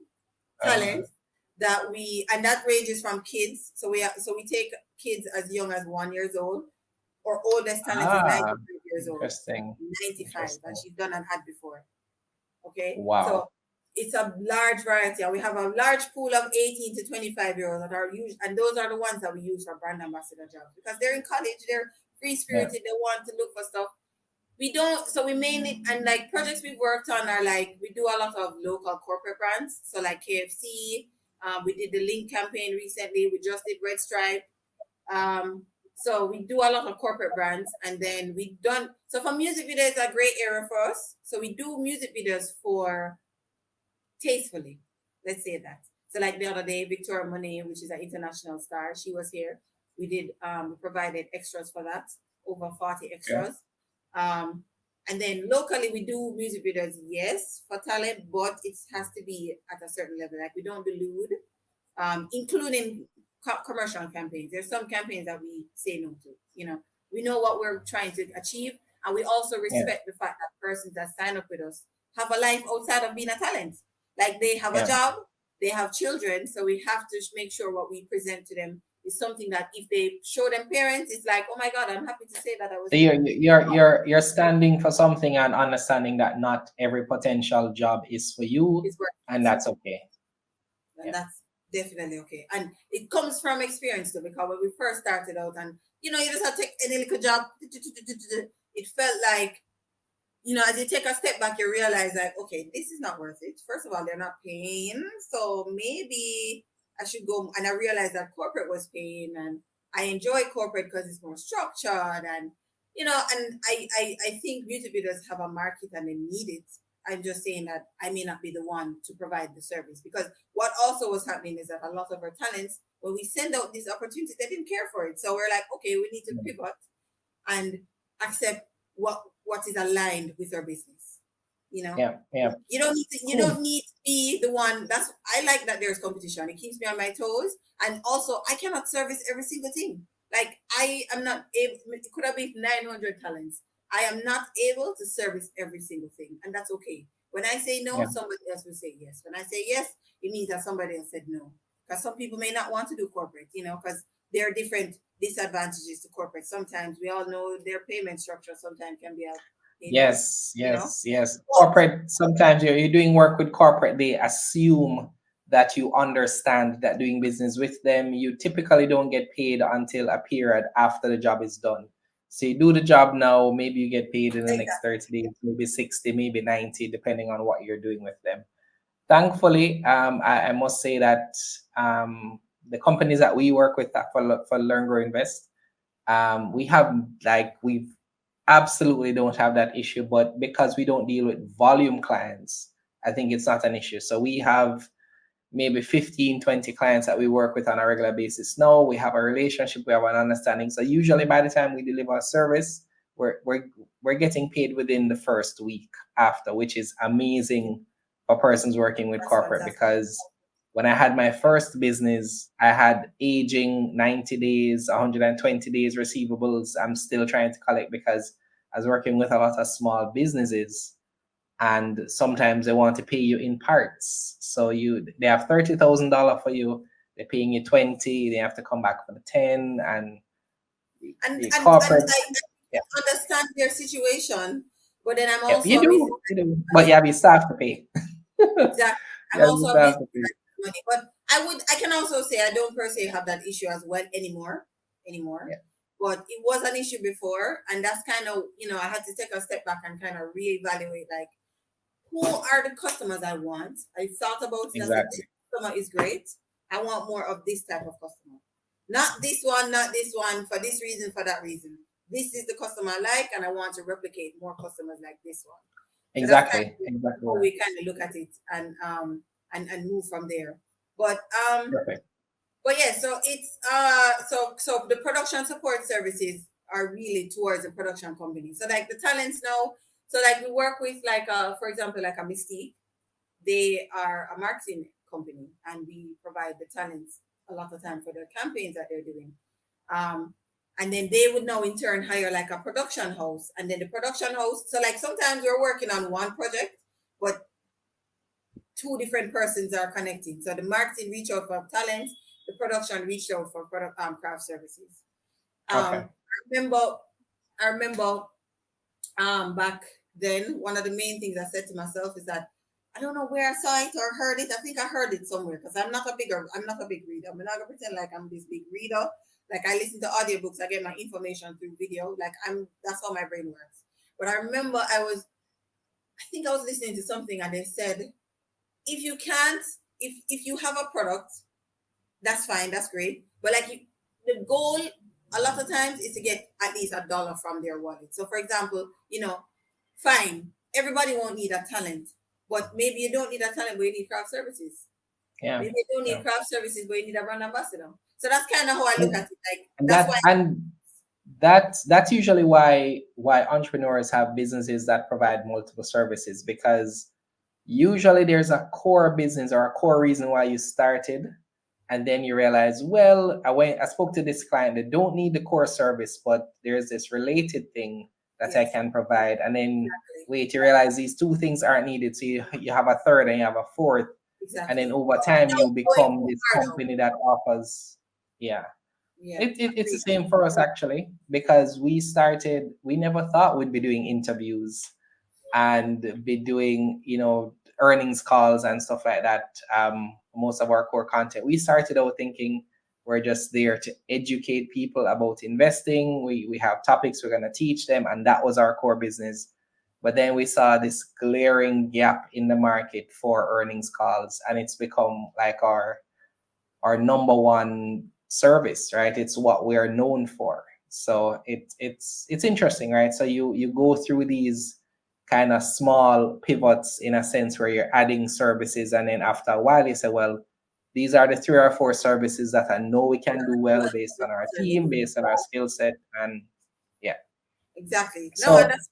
Uh, talent that we, and that ranges from kids. So we take kids as young as 1 year old. Our oldest talent is Ah, 95 years old. interesting. 95, and Interesting. she's done an ad before. Okay, so Wow. it's a large variety, and we have a large pool of 18 to 25-year-olds that are used, and those are the ones that we use for brand ambassador jobs because they're in college, they're free Yeah. spirited, they want to look for stuff. We don't, so we mainly, and like projects we've worked on are like, we do a lot of local corporate brands. So like KFC, we did the Link campaign recently, we just did Red Stripe. Um, so we do a lot of corporate brands, and then we done, so for music videos, a great area for us. So we do music videos for tastefully, let's say that. So like the other day, Victoria Monet, which is an international star, she was here. We did we provided extras for that, over 40 Okay. extras. Um, and then locally we do music videos, yes, for talent, but it has to be at a certain level. Like we don't delude, including commercial campaigns. There's some campaigns that we say no to. You know, we know what we're trying to achieve, and we also Yeah. respect the fact that persons that sign up with us have a life outside of being a talent. Like they have a Yeah. job, they have children, so we have to make sure what we present to them is something that if they show them parents, it's like, oh my God, I'm happy to say that I was So able you're standing for something and understanding that not every potential job is for you, his work. and that's okay. And Yeah. that's definitely okay. And it comes from experience too, because when we first started out, and you just have to take any little job, it felt like, as you take a step back, you realize like, okay, this is not worth it. First of all, they're not paying, so maybe I should go. And I realized that corporate was paying, and I enjoy corporate because it's more structured, and I think beauty videos have a market and they need it. I'm just saying that I may not be the one to provide the service, because what also was happening is that a lot of our talents, when we send out these opportunities, they didn't care for it. So we're like, okay, we need to pivot and accept what is aligned with our business. You know, Yeah. Yeah. you Cool. don't need to be the one. That's, I like that there's competition. It keeps me on my toes, and also I cannot service every single thing. Like I am not able. It could have been 900 talents. I am not able to service every single thing, and that's okay. When I say no, Yeah. somebody else will say yes. When I say yes, it means that somebody else said no. Because some people may not want to do corporate, because there are different disadvantages to corporate. Sometimes we all know their payment structure sometimes can be a pain in the ass, Yes, you know. yes, yes. But Corporate, sometimes you're doing work with corporate, they assume that you understand that doing business with them, you typically don't get paid until a period after the job is done. So you do the job now, maybe you get paid in the next exactly. 30 days, maybe 60, maybe 90, depending on what you're doing with them. Thankfully, I must say that the companies that we work with for Learn Grow Invest, we have like we've absolutely don't have that issue, but because we don't deal with volume clients, I think it's not an issue. So we have maybe 15, 20 clients that we work with on a regular basis now. We have a relationship, we have an understanding. So usually by the time we deliver a service, we're getting paid within the first week after, which is amazing for persons working with That's corporate. fantastic. Because when I had my first business, I had aging 90 days, 120 days receivables. I'm still trying to collect because I was working with a lot of small businesses, and sometimes they want to pay you in parts. So they have $30,000 for you, they're paying you 20, they have to come back for the 10, and and the and and corporate. I Yeah, understand their situation, but then I'm yep, also you a business. do, you do, but you have your staff to pay. Exactly. You I'm have your also a staff business to pay. money, but I can also say I don't per se have that issue as well anymore. Yeah, But it was an issue before, and that's kind of, I had to take a step back and kind of reevaluate, like, who are the customers I want. I thought about it. I said, this exactly. customer is great. I want more of this type of customer. Not this one, for this reason, for that reason. This is the customer I like, and I want to replicate more customers like this one. So that's kind Exactly. of Exactly how right. we kind of look at it, and move from there. But Perfect. but yeah, so it's so the production support services are really towards the production company. So like the talents now, so like we work with, like, for example, like a Mystique. They are a marketing company, and we provide the talents a lot of time for the campaigns that they're doing. Um, and then they would now in turn hire like a production house, and then the production house. So like sometimes we're working on one project, but two different persons are connecting. So the marketing reach out for talents, the production reached out for craft services. Okay. I remember, I remember back then, one of the main things I said to myself is that I don't know where I saw it or heard it. I think I heard it somewhere because I'm not a big reader. I'm not gonna pretend like I'm this big reader. Like I listen to audiobooks, I get my information through video. Like that's how my brain works. But I remember I think I was listening to something and they said, if you can't, if you have a product, that's fine, that's great. But like the goal a lot of times is to get at least $1 from their wallet. So for example, fine, everybody won't need a talent, but maybe you don't need a talent, but you need craft services. Yeah. Maybe you don't need Yeah. craft services, but you need a brand ambassador. So that's kind of how I look And, at it. Like and that's that why. and that's usually why entrepreneurs have businesses that provide multiple services, because usually there's a core business or a core reason why you started, and then you realize, well, I spoke to this client, they don't need the core service, but there's this related thing that I Yes, can provide, and then exactly, wait, you realize these two things aren't needed, so you have a third and you have a fourth, and then exactly. over But time you without going become too this far though. company that offers. Yeah. Yeah, It's the agreed. same for us actually, because we never thought we'd be doing interviews and be doing, earnings calls and stuff like that. Most of our core content, we started out thinking we're just there to educate people about investing. We have topics we're going to teach them, and that was our core business. But then we saw this glaring gap in the market for earnings calls, and it's become like our number one service, right? It's what we are known for. So it's interesting, right? So you go through these kind of small pivots in a sense where you're adding services, and then after a while you say, well, these are the 3 or 4 services that I know we can do well based on our team, based on our skill set, and yeah. Exactly. No, and So that's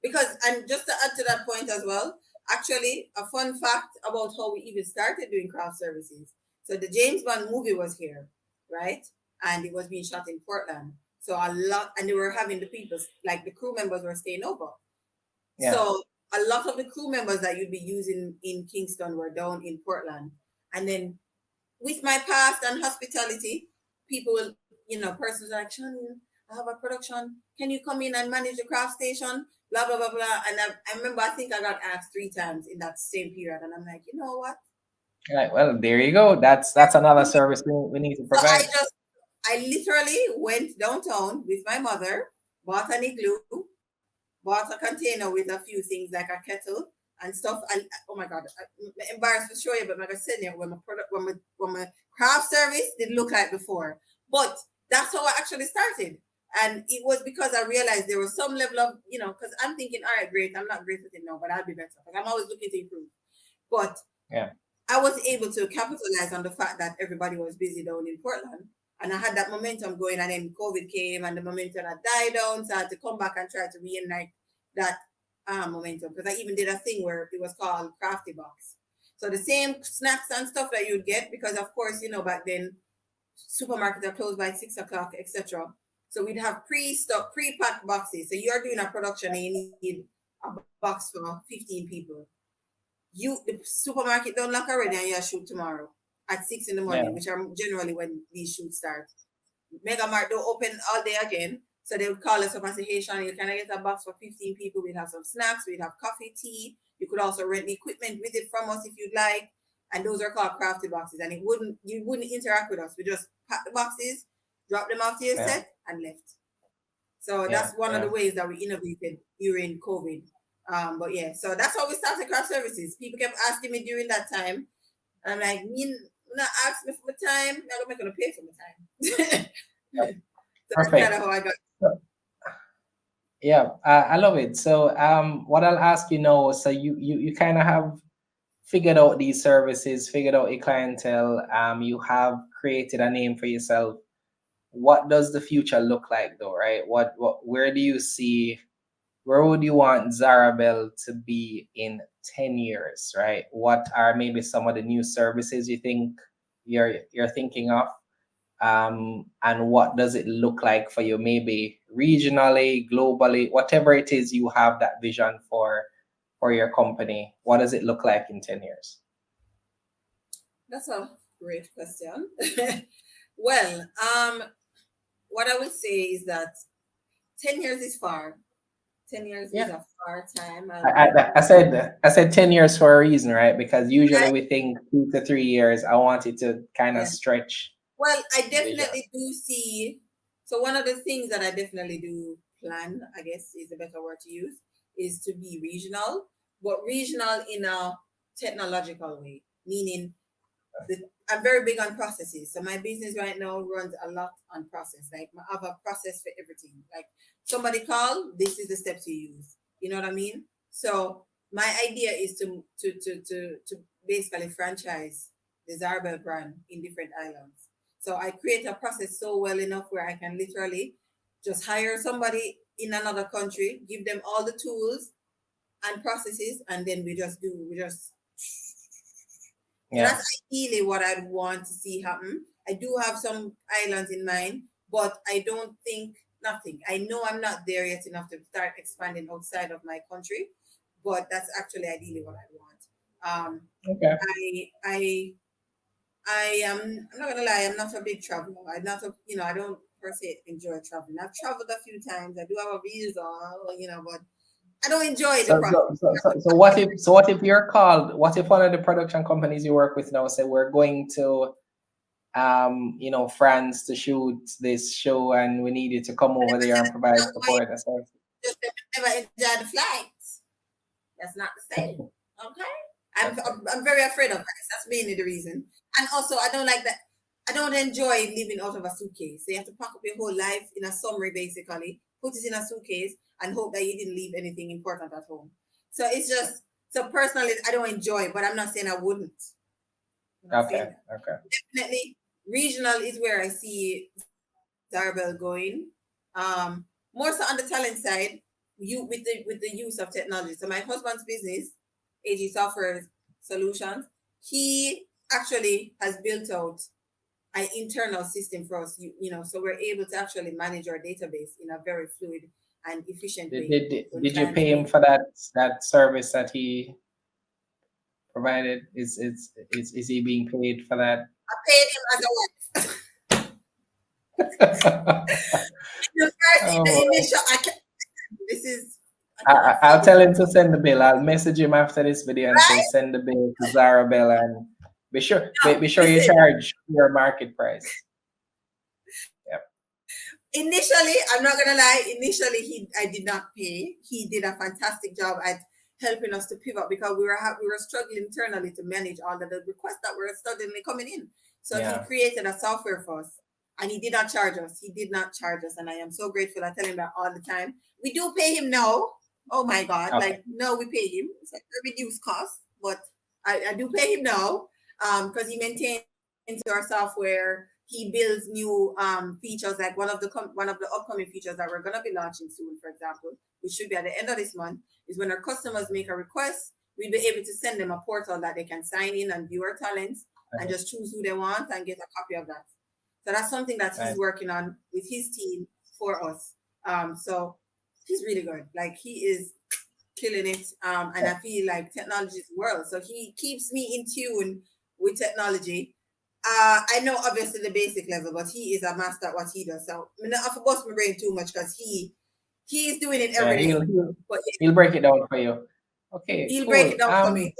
because, and just to add to that point as well, actually, a fun fact about how we even started doing craft services. So the James Bond movie was here, right? And it was being shot in Portland. So a lot, and they were having the people, like the crew members were staying over. yeah, So a lot of the crew members that you'd be using in Kingston were down in Portland. And then with my past and hospitality, people will, persons are like, Shawneil, I have a production. Can you come in and manage the craft station? Blah, blah, blah, blah. And I remember, I think I got asked 3 times in that same period. And I'm like, you know what? right, well, there you go. That's another service we need to So provide. I literally went downtown with my mother, bought an igloo, bought a container with a few things like a kettle and stuff. And oh my god, I'm embarrassed to show you, but like I said, when my product, when my craft service did look like before. But that's how I actually started, and it was because I realized there was some level of because I'm thinking, all right, great, I'm not great at it now, but I'll be better. Like I'm always looking to improve. But Yeah, I was able to capitalize on the fact that everybody was busy down in Portland. And I had that momentum going, and then COVID came, and the momentum had died down. So I had to come back and try to reignite that momentum. Because I even did a thing where it was called Crafty Box. So the same snacks and stuff that you'd get, because of course, back then supermarkets are closed by 6 o'clock, etc. So we'd have pre-stock, pre-packed boxes. So you're doing a production and you need a box for 15 people. The supermarket don't lock already and you shoot tomorrow at 6 in the morning, yeah, which are generally when these shoots start. Mega Mart don't open all day again. So they would call us up and say, hey Sean, can I get a box for 15 people? We'd have some snacks, we'd have coffee, tea. You could also rent the equipment with it from us if you'd like. And those are called crafted boxes. And you wouldn't interact with us. We just pack the boxes, drop them off to your yeah, set, and left. So yeah, that's one of the yeah. ways that we innovated during COVID. But yeah, so that's how we started craft services. People kept asking me during that time. And I'm like, you not ask me for my time, I'm not gonna pay for my time. So that's kind Perfect. of how I got. Yeah, I love it. So, what I'll ask you now, so you kind of have figured out these services, figured out a clientele, you have created a name for yourself. What does the future look like, though, right? Where do you see, where would you want Zarabel to be in 10 years, right? What are maybe some of the new services you think you're thinking of? And what does it look like for you, maybe regionally, globally, whatever it is you have that vision for your company? What does it look like in 10 years? That's a Great question. Well, what I would say is that 10 years is far. 10 years is Yeah. a far time. I, And I, I said 10 years for a reason, right? Because usually right, we think 2 to 3 years. I want it to kind of yeah. stretch Well, I the vision. definitely do see. So one of the things that I definitely do plan, I guess is the better word to use, is to be regional, but regional in a technological way, meaning I'm very big on processes. So my business right now runs a lot on process. Like I have a process for everything. Like somebody call, this is the steps you use. You know what I mean? So my idea is to basically franchise the Zarbel brand in different islands. So I create a process so well enough where I can literally just hire somebody in another country, give them all the tools and processes, and then we just so Yeah. that's ideally what I'd want to see happen. I do have some islands in mind, but I don't think nothing. I know I'm not there yet enough to start expanding outside of my country, but that's actually ideally what I want. Okay. I I am. I'm not gonna lie. I'm not a big traveler. I'm not a. I don't per se enjoy traveling. I've traveled a few times. I do have a visa. But I don't enjoy the So, process. so, so, so, so what if you're called? What if one of the production companies you work with now say we're going to France to shoot this show and we need you to come over there and provide Not going. support and stuff? Just never enjoy the flights. That's not the same. Okay. I'm very afraid of heights. That's mainly the reason. And also, I don't like that. I don't enjoy living out of a suitcase. So you have to pack up your whole life in a summary, basically, put it in a suitcase, and hope that you didn't leave anything important at home. So it's just so personally, I don't enjoy it, but I'm not saying I wouldn't. I'm not saying Okay. that. Okay. Definitely, regional is where I see Zarbel going. More so on the talent side, with the use of technology. So my husband's business, AG Software Solutions, he actually has built out an internal system for us. So we're able to actually manage our database in a very fluid and efficient Did, way. did, did When did you clients pay him make, for that service that he provided? Is he being paid for that? I paid him as a wife. The first, the Oh, initial, this is, I cannot say I'll this tell on him to send the bill. I'll message him after this video and say right send the bill to Zara Bella and be sure now. be sure you Listen, charge your market price. Yep. initially, I'm not gonna lie. Initially, I did not pay. He did a fantastic job at helping us to pivot because we were struggling internally to manage all of the requests that were suddenly coming in. So he Yeah. created a software for us, and he did not charge us. He did not charge us, and I am so grateful. I tell him that all the time. We do pay him now. Oh my God! Okay. Like no, we pay him. It's like a reduced cost, but I do pay him now because he maintains our software. He builds new features like one of the upcoming features that we're gonna be launching soon, for example, which should be at the end of this month, is when our customers make a request, we'll be able to send them a portal that they can sign in and view our talents and Okay. just choose who they want and get a copy of that. So that's something that he's Nice. working on with his team for us. So he's really good. Like he is killing it. And I feel like technology is the world. So he keeps me in tune with technology. I know obviously the basic level, but he is a master at what he does. So I mean, I have to bust my brain too much because he is doing it Yeah, every he'll day. he'll But he'll break it down for you. Okay, he'll break cool. it down for me.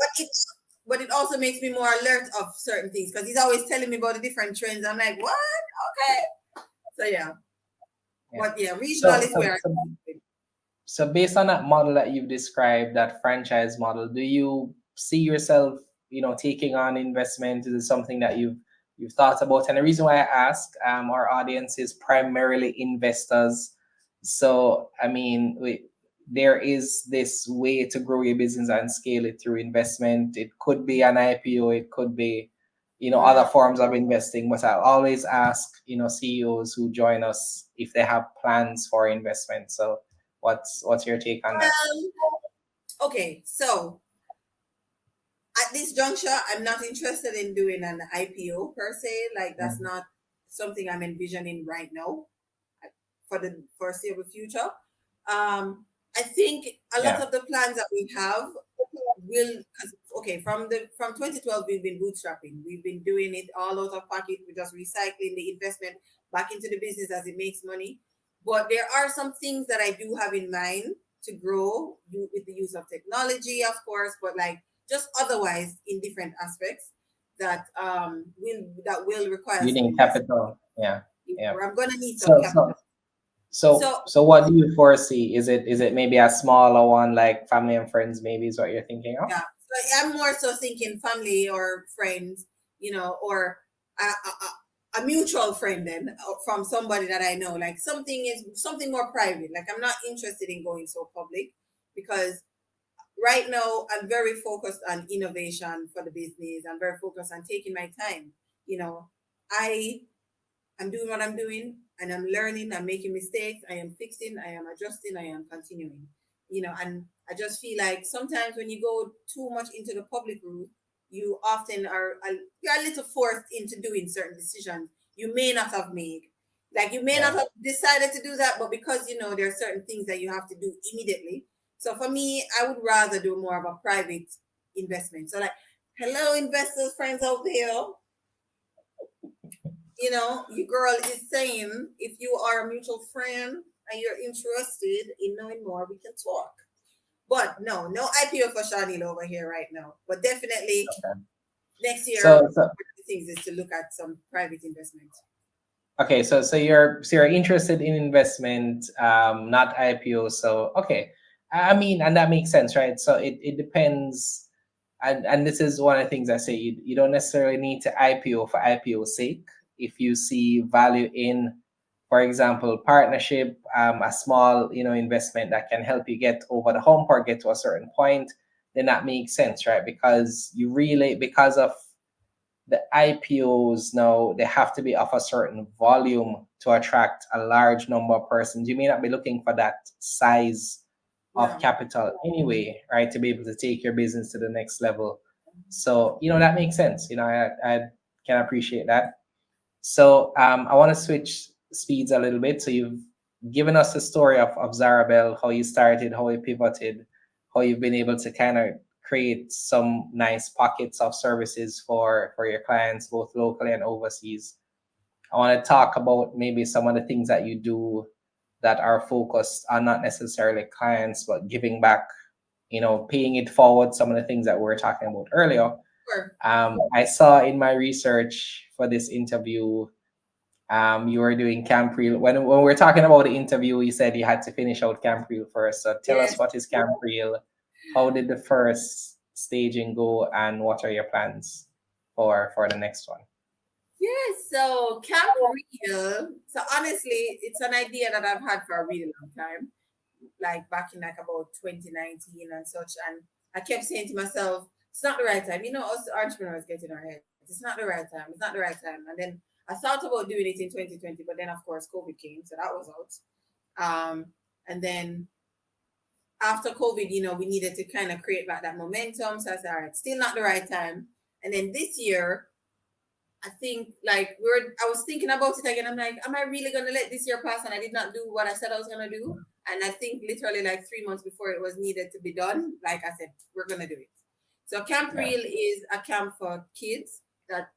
But it also makes me more alert of certain things because he's always telling me about the different trends. I'm like, what? Okay. So yeah. Yeah. But yeah, regional So is so where so so based on that model that you've described, that franchise model, do you see yourself, taking on investment? Is it something that you've thought about? And the reason why I ask, our audience is primarily investors. So I mean, there is this way to grow your business and scale it through investment. It could be an IPO, it could be, mm, other forms of investing. But I always ask, CEOs who join us if they have plans for investment. So what's your take on that? okay. So at this juncture, I'm not interested in doing an IPO per se. Like that's Mhm. not something I'm envisioning right now for the foreseeable future. I think a lot Yeah. of the plans that we have will, because okay, from 2012 we've been bootstrapping. We've been doing it all out of pocket. We're just recycling the investment back into the business as it makes money. But there are some things that I do have in mind to grow with the use of technology, of course, but like just otherwise in different aspects that will require You some need investment. capital. Yeah. Yeah. Where I'm gonna need some So capital. so so So so what do you foresee? Is it maybe a smaller one like family and friends maybe is what you're thinking of? yeah, so I'm more so thinking family or friends, or a mutual friend then from somebody that I know. Like something more private. Like I'm not interested in going so public because right now I'm very focused on innovation for the business. I'm very focused on taking my time. You know, I I'm doing what I'm doing and I'm learning, I'm making mistakes, I am fixing, I am adjusting, I am continuing. And I just feel like sometimes when you go too much into the public route, you often you're a little forced into doing certain decisions you may not have made. Like you may not Yeah. have decided to do that, but because there are certain things that you have to do immediately. So for me, I would rather do more of a private investment. So like, hello investors, friends out there, your girl is saying if you are a mutual friend and you're interested in knowing more, we can talk. But no IPO for Shawneil over here right now. But definitely Okay. next year, So so one of the things is to look at some private investment. okay, so you're interested in investment, not IPO. So okay, I mean, and that makes sense, right? So it depends, and this is one of the things I say. You don't necessarily need to IPO for IPO's sake. If you see value in, for example, partnership, a small investment that can help you get over the hump or get to a certain point, then that makes sense, right? Because you really because of the IPOs now, they have to be of a certain volume to attract a large number of persons. You may not be looking for that size of Yeah. capital anyway, right, to be able to take your business to the next level. So, that makes sense. I can appreciate that. So I want to switch speeds a little bit. So you've given us the story of Zarabel, how you started, how you pivoted, how you've been able to kind of create some nice pockets of services for your clients, both locally and overseas. I want to talk about maybe some of the things that you do that are focused on not necessarily clients, but giving back, paying it forward, some of the things that we were talking about earlier. Sure. I saw in my research for this interview, you were doing Camp Reel. When we are talking about the interview, you said you had to finish out Camp Reel first. So tell us Yes. what is Camp Reel, how did the first staging go, and what are your plans for the next one? Yes. So Camp Real. So honestly, it's an idea that I've had for a really long time. Like back in like about 2019 and such. And I kept saying to myself, it's not the right time. Us entrepreneurs get in our heads. It's not the right time. It's not the right time. And then I thought about doing it in 2020, but then of course COVID came, so that was out. And then after COVID, we needed to kind of create back that momentum. So I said, all right, still not the right time. And then this year, I think like I was thinking about it again. I'm like, am I really gonna let this year pass? And I did not do what I said I was gonna do. And I think literally like 3 months before it was needed to be done, like I said, we're gonna do it. So Camp Yeah. Real is a camp for kids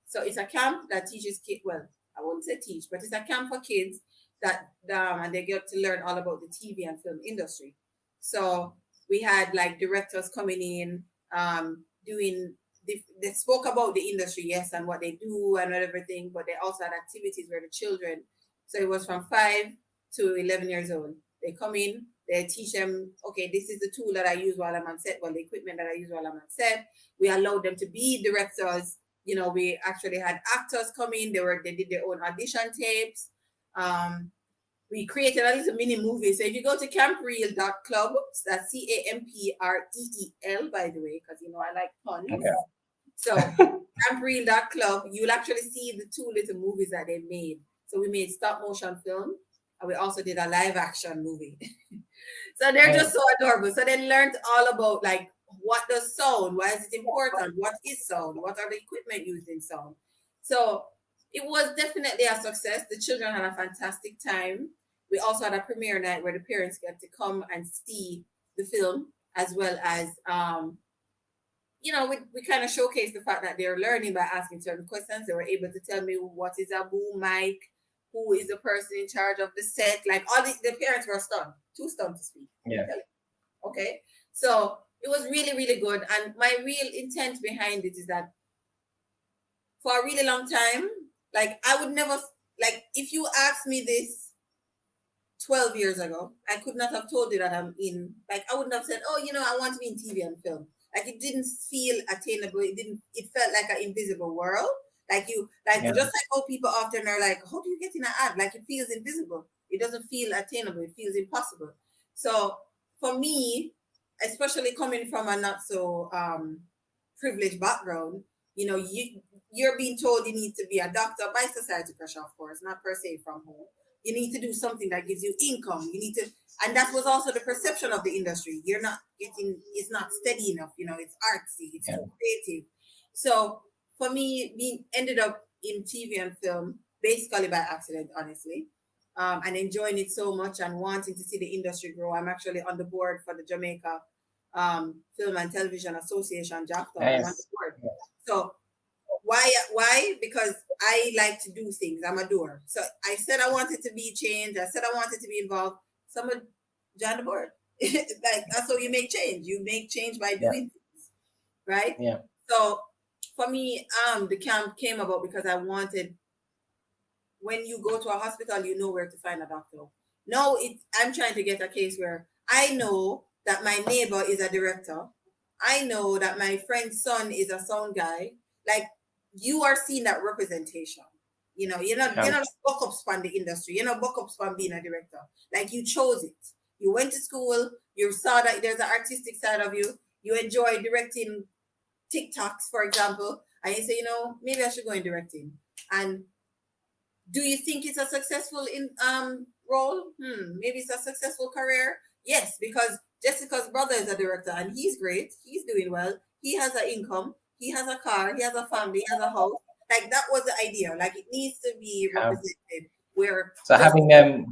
so it's a camp that teaches kids, well, I wouldn't say teach, but it's a camp for kids that and they get to learn all about the TV and film industry. So we had like directors coming in, doing they spoke about the industry, yes, and what they do and everything, but they also had activities where the children, so it was from 5 to 11 years old. They come in, they teach them, okay, this is the tool that I use while I'm on set, well, the equipment that I use while I'm on set. We allowed them to be directors. We actually had actors come in, they did their own audition tapes. We created a little mini movie. So if you go to campreel.club, that's CAMPREEL, by the way, because I like puns. Okay. So campreel.club, you'll actually see the two little movies that they made. So we made stop motion film and we also did a live action movie. So they're just so Nice. adorable. So they learned all about like what does sound, why is it important, what is sound, what are the equipment used in sound. So it was definitely a success. The children had a fantastic time. We also had a premiere night where the parents get to come and see the film as well as we kind of showcase the fact that they're learning by asking certain questions. They were able to tell me what is a boom mic, who is the person in charge of the set. Like all the parents were stunned, too stunned to speak. Yeah. Okay. So it was really, really good. And my real intent behind it is that for a really long time, like I would never, like if you asked me this 12 years ago, I could not have told you that I'm in, like, I wouldn't have said, oh, I want to be in TV and film. Like, it didn't feel attainable. It felt like an invisible world. Yeah. Just like how people often are like, how do you get in an ad? Like, it feels invisible. It doesn't feel attainable. It feels impossible. So, for me, especially coming from a not so privileged background, you're being told you need to be a doctor by society pressure, of course, not per se from home. You need to do something that gives you income. You need to, and that was also the perception of the industry. You're not getting, it's not steady enough. It's artsy, it's Yeah. too creative. So for me, being ended up in TV and film basically by accident, honestly, and enjoying it so much and wanting to see the industry grow. I'm actually on the board for the Jamaica Film and Television Association, JAFTA. I'm on the Nice. board. So why? Because I like to do things. I'm a doer. So I said I wanted to be changed. I said I wanted to be involved. Someone joined the board. Like that's how you make change. You make change by Yeah. doing things, right? Yeah. So for me, the camp came about because I wanted, when you go to a hospital, you know where to find a doctor. No, I'm trying to get a case where I know that my neighbor is a director. I know that my friend's son is a sound guy. Like, you are seeing that representation. You're not buck up span the industry. You're not buck up span being a director. Like, you chose it. You went to school. You saw that there's an artistic side of you. You enjoy directing TikToks, for example, and you say, maybe I should go in directing. And do you think it's a successful role? Maybe it's a successful career. Yes, because Jessica's brother is a director and he's great. He's doing well. He has an income. He has a car. He has a family. He has a house. Like, that was the idea. Like, it needs to be Yeah. represented. Where So just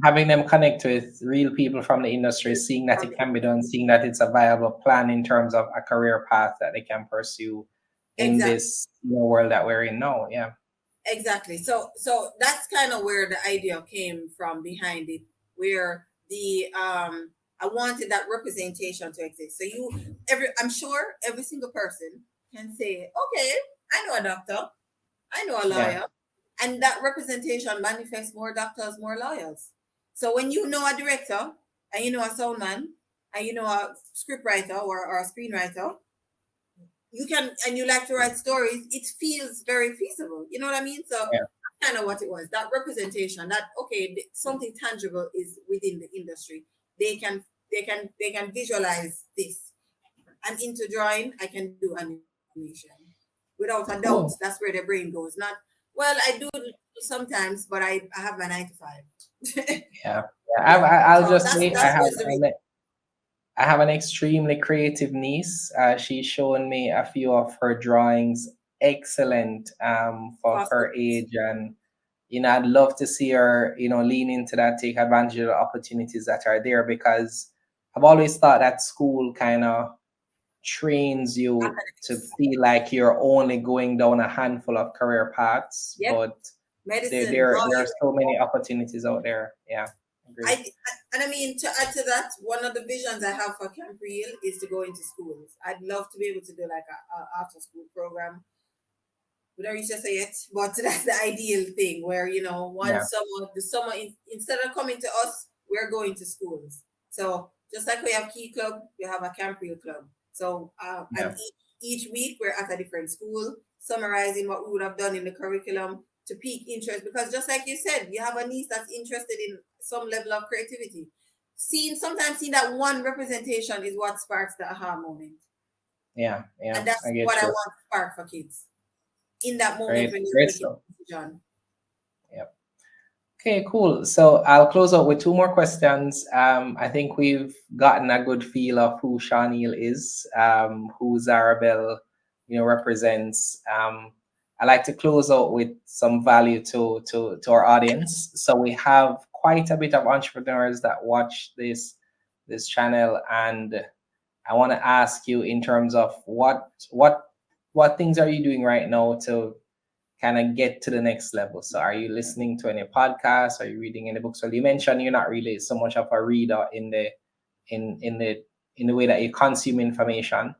having them connect with real people from the industry, seeing that from it the can be done, seeing that it's a viable plan in terms of a career path that they can pursue in exact this world that we're in now. Yeah. exactly. So that's kind of where the idea came from behind it, where the I wanted that representation to exist. So I'm sure every single person can say, okay, I know a doctor, I know a Yeah. lawyer, and that representation manifests more doctors, more lawyers. So when you know a director, and you know a sound man, and you know a scriptwriter or a screenwriter, you can, and you like to write stories, it feels very feasible. You know what I mean? So Yeah. that's kind of what it was. That representation, that okay, something tangible is within the industry. They can visualize this. And into drawing, I can do animation. Without a doubt, that's Cool. where their brain goes. Not, well, I do it sometimes, but I have my 9 to 5. Yeah. Yeah. Yeah. I'll So just that's say that's where's the reason. I have an extremely creative niece. She's shown me a few of her drawings, excellent for her age, and I'd love to see her, lean into that, take advantage of the opportunities that are there because I've always thought that school kind of trains you to Academics. feel like you're only going down a handful of career paths, Yep. but there Medicine, there, there are lawyer. so many opportunities out there. Yeah, I, agree. and I mean, to add to that, one of the visions I have for Camp Real is to go into schools. I'd love to be able to do like a after school program. We don't reach to say it, but that's the ideal thing where, one Yeah, summer, the summer, instead of coming to us, we're going to schools. So just like we have Key Club, we have a Camp Real Club. So, and yeah, each week we're at a different school, summarizing what we would have done in the curriculum to pique interest. Because just like you said, you have a niece that's interested in some level of creativity. Sometimes seeing that one representation is what sparks the aha moment. yeah, yeah. And that's I get what I you. want to spark for kids in that moment Great, when you're great making stuff. a decision. Yeah. Okay, cool. So I'll close out with two more questions. I think we've gotten a good feel of who Shawneil is, who Zarabel, represents. I like to close out with some value to our audience. So we have quite a bit of entrepreneurs that watch this channel, and I want to ask you in terms of what things are you doing right now to kind of get to the next level? So are you listening to any podcasts? Are you reading any books? Well, you mentioned you're not really so much of a reader in in the in the way that you consume information.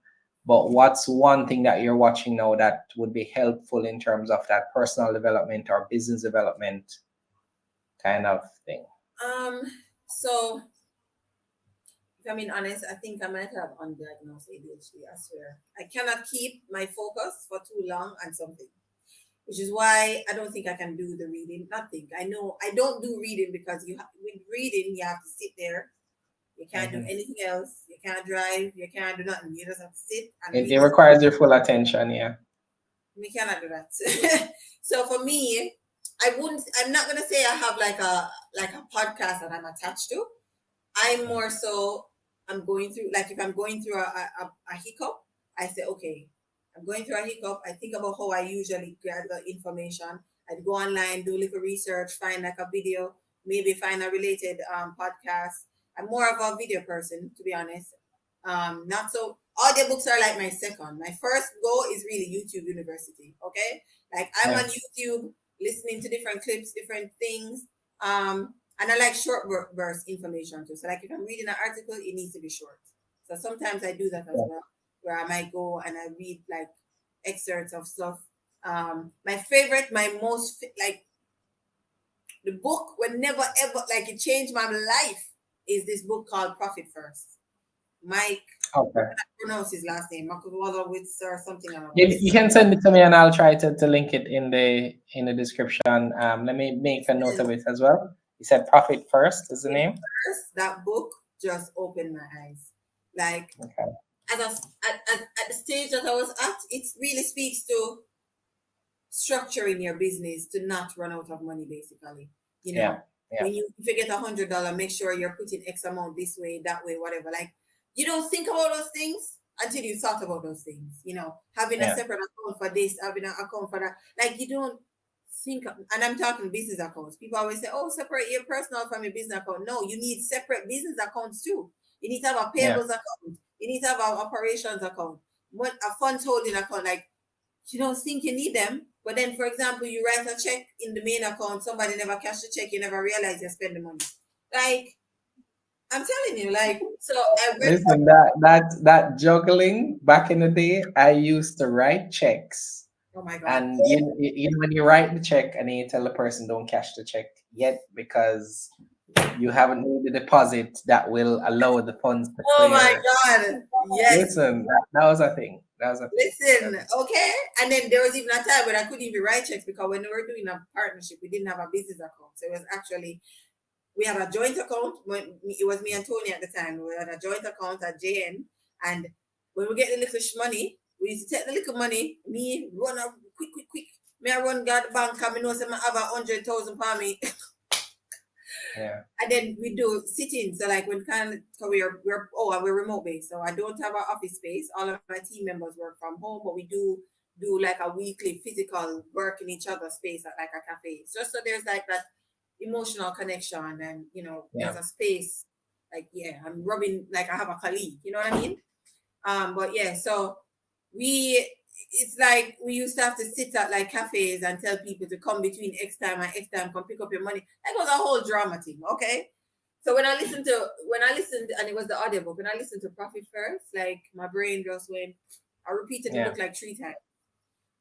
But what's one thing that you're watching now that would be helpful in terms of that personal development or business development kind of thing? Um, so if I'm being honest, I think I might have undiagnosed ADHD. I swear, I cannot keep my focus for too long on something, which is why I don't think I can do the reading. Not think. I know I don't do reading because with reading you have to sit there. You can't do Hmm. anything else. You can't drive. You can't do nothing. You just have to sit and It read this. requires your full attention. Yeah. We cannot do that. So for me, I wouldn't. I'm not gonna say I have like a podcast that I'm attached to. I'm more so I'm going through like if I'm going through a hiccup, I say, okay, I'm going through a hiccup. I think about how I usually gather information. I'd go online, do a little research, find like a video, maybe find a related podcast. I'm more of a video person, to be honest. Not so audiobooks are like my second. My first goal is really YouTube University. Okay. Like I'm Yeah. on YouTube listening to different clips, different things. And I like short burst information too. So like if I'm reading an article, it needs to be short. So sometimes I do that as well, where I might go and I read like excerpts of stuff. My favorite, like the book would never ever like it changed my life is this book called Profit First. Mike, Okay. pronounce his last name, Makulowitz or something like You can send it to me and I'll try to link it in the description. Let me make a note of that. it as well. You said Profit First is the name? First, that book just opened my eyes. Like Okay. at the stage that I was at, it really speaks to structuring your business to not run out of money. Basically, Yeah. Yeah. when if you get $100, make sure you're putting X amount this way, that way, whatever. Like you don't think about those things until you thought about those things. Having a Yeah. separate account for this, having an account for that. Like you don't and I'm talking business accounts. People always say, "Oh, separate your personal from your business account." No, you need separate business accounts too. You need to have a Yeah. payables account. You need to have an operations account. What a funds holding account. Like you don't think you need them, but then, for example, you write a check in the main account. Somebody never cashed the check. You never realize you spend the money. Like I'm telling you, like so. I read. Listen, that juggling back in the day, I used to write checks. Oh my god. And when you write the check and then you tell the person don't cash the check yet because you haven't made the deposit that will allow the funds to Oh my clear. god. Yes. Listen, that was a thing. That was a thing. Listen, okay. And then there was even a time when I couldn't even write checks because when we were doing a partnership, we didn't have a business account. So it was actually we had a joint account. It was me and Tony at the time. We had a joint account at JN, and when we get the little money, we used to take the little money. Me run up quick, quick, quick. Me I run got the bank. I know say I have 100,000 pound me. Yeah. And then we do sitting. So like when kind of so we're remote based. So I don't have an office space. All of my team members work from home, but we do like a weekly physical work in each other's space at like a cafe. Just so there's like that emotional connection and there's Yeah. a space like yeah, I'm rubbing like I have a colleague, you know what I mean? But yeah, so we it's like we used to have to sit at like cafes and tell people to come between X time and X time, come pick up your money. That was a whole drama thing, okay? So when I listened and it was the audiobook, when I listened to Profit First, like my brain just went, I repeated the Yeah. book like 3 times.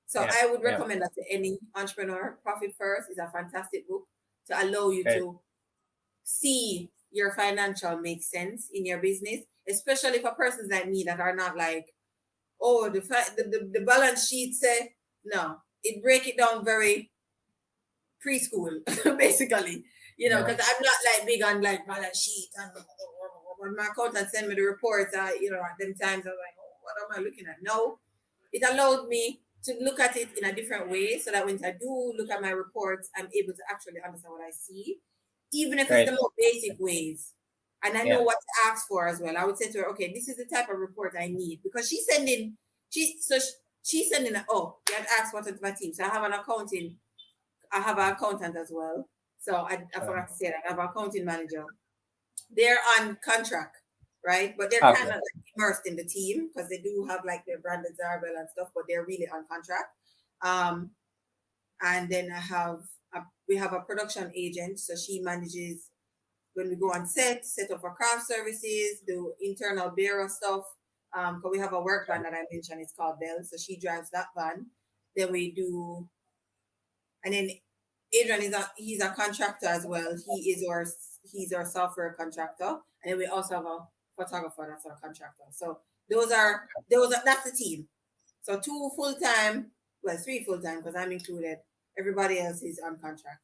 So Yeah. I would Yeah. recommend that to any entrepreneur. Profit First is a fantastic book to allow you Okay. to see your financial make sense in your business, especially for persons like me that are not like, oh, the balance sheet say no. It break it down very preschool, basically. Yeah. Because I'm not like big on like balance sheet and when my accountant send me the reports, at them times I was like, oh, what am I looking at? No, it allowed me to look at it in a different way so that when I do look at my reports, I'm able to actually understand what I see, even if it's the Great. most basic ways. And I know Yeah. what to ask for as well. I would say to her, okay, this is the type of report I need because she's sending, she's sending, you had asked what is my team. So I have an accountant as well. So I forgot to say that. I have an accounting manager. They're on contract, right? But they're kind Okay. of like immersed in the team because they do have like their branded Zarabel and stuff, but they're really on contract. Um, and then we have a production agent, so she manages when we go on set up for craft services, do internal bureau stuff. Because we have a work van that I mentioned, it's called Bell, so she drives that van. Then we do, and then Adrian he's a contractor as well. He's our software contractor, and then we also have a photographer that's our contractor. So that's the team. So two full time, well three full time because I'm included. Everybody else is on contract.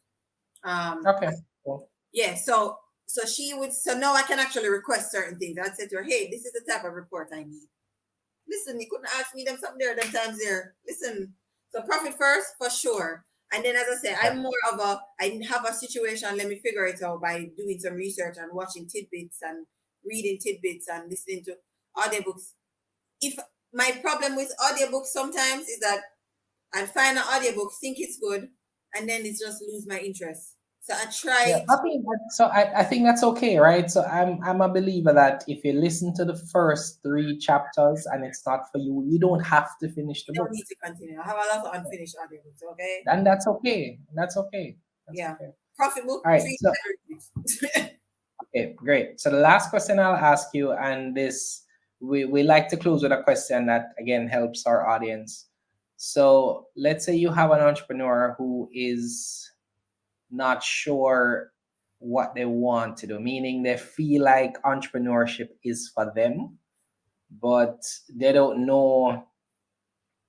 Um, Okay. Cool. yeah. So now I can actually request certain things. I'd say to her, hey, this is the type of report I need. Listen, you couldn't ask me them something there, them times there. Listen, so profit first for sure. And then, as I say, Yeah. I have a situation. Let me figure it out by doing some research and watching tidbits and reading tidbits and listening to audiobooks. If my problem with audiobooks sometimes is that I find an audiobook, think it's good, and then it just lose my interest. So I Yeah, tried. I think that's okay, right? So I'm a believer that if you listen to the first three chapters and it's not for you, you don't have to finish the I don't book. need to continue. I have a lot of unfinished audiobooks. Okay. And that's okay. That's okay. That's Yeah. okay. Profit book, All right. three So hundred. okay, great. So the last question I'll ask you, and this we like to close with a question that again helps our audience. So let's say you have an entrepreneur who is not sure what they want to do, meaning they feel like entrepreneurship is for them, but they don't know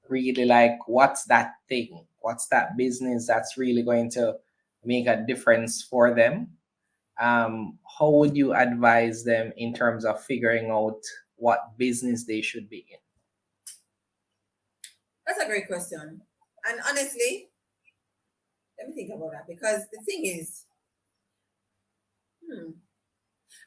really like what's that thing, what's that business that's really going to make a difference for them. How would you advise them in terms of figuring out what business they should be in? That's a great question. And honestly, let me think about that because the thing is, hmm,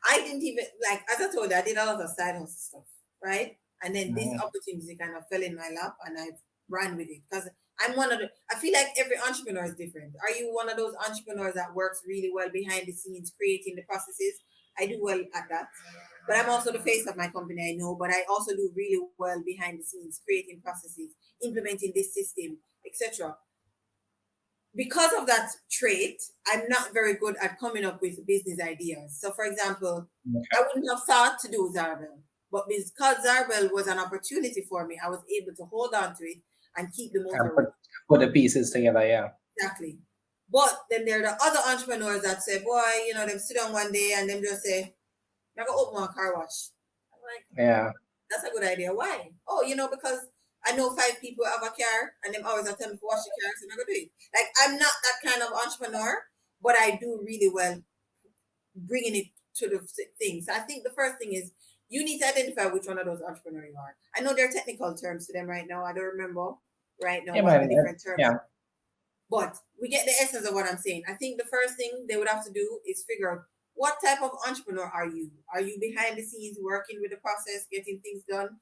I didn't even like as I told you, I did a lot of side hustle stuff, right? And then this Mhm. opportunity kind of fell in my lap, and I've ran with it because I'm one of the. I feel like every entrepreneur is different. Are you one of those entrepreneurs that works really well behind the scenes, creating the processes? I do well at that, but I'm also the face of my company. I know, but I also do really well behind the scenes, creating processes, implementing this system, etc. Because of that trait, I'm not very good at coming up with business ideas. So, for example, I Okay. wouldn't have thought to do Zarbel, but because Zarbel was an opportunity for me, I was able to hold on to it and keep the motor And running. put the pieces together, yeah. Exactly. But then there are the other entrepreneurs that say, boy, them sit down one day and them just say, I'm going to open a car wash. I'm like, Yeah. that's a good idea. Why? Oh, because I know five people have a car and them always are telling me to wash the car, so I'm gonna do it. Like I'm not that kind of entrepreneur, but I do really well bringing it to the thing. So I think the first thing is you need to identify which one of those entrepreneurs you are. I know there are technical terms to them right now. I don't remember right now Yeah, what the man. different terms Yeah. are. But we get the essence of what I'm saying. I think the first thing they would have to do is figure out what type of entrepreneur are you? Are you behind the scenes working with the process, getting things done?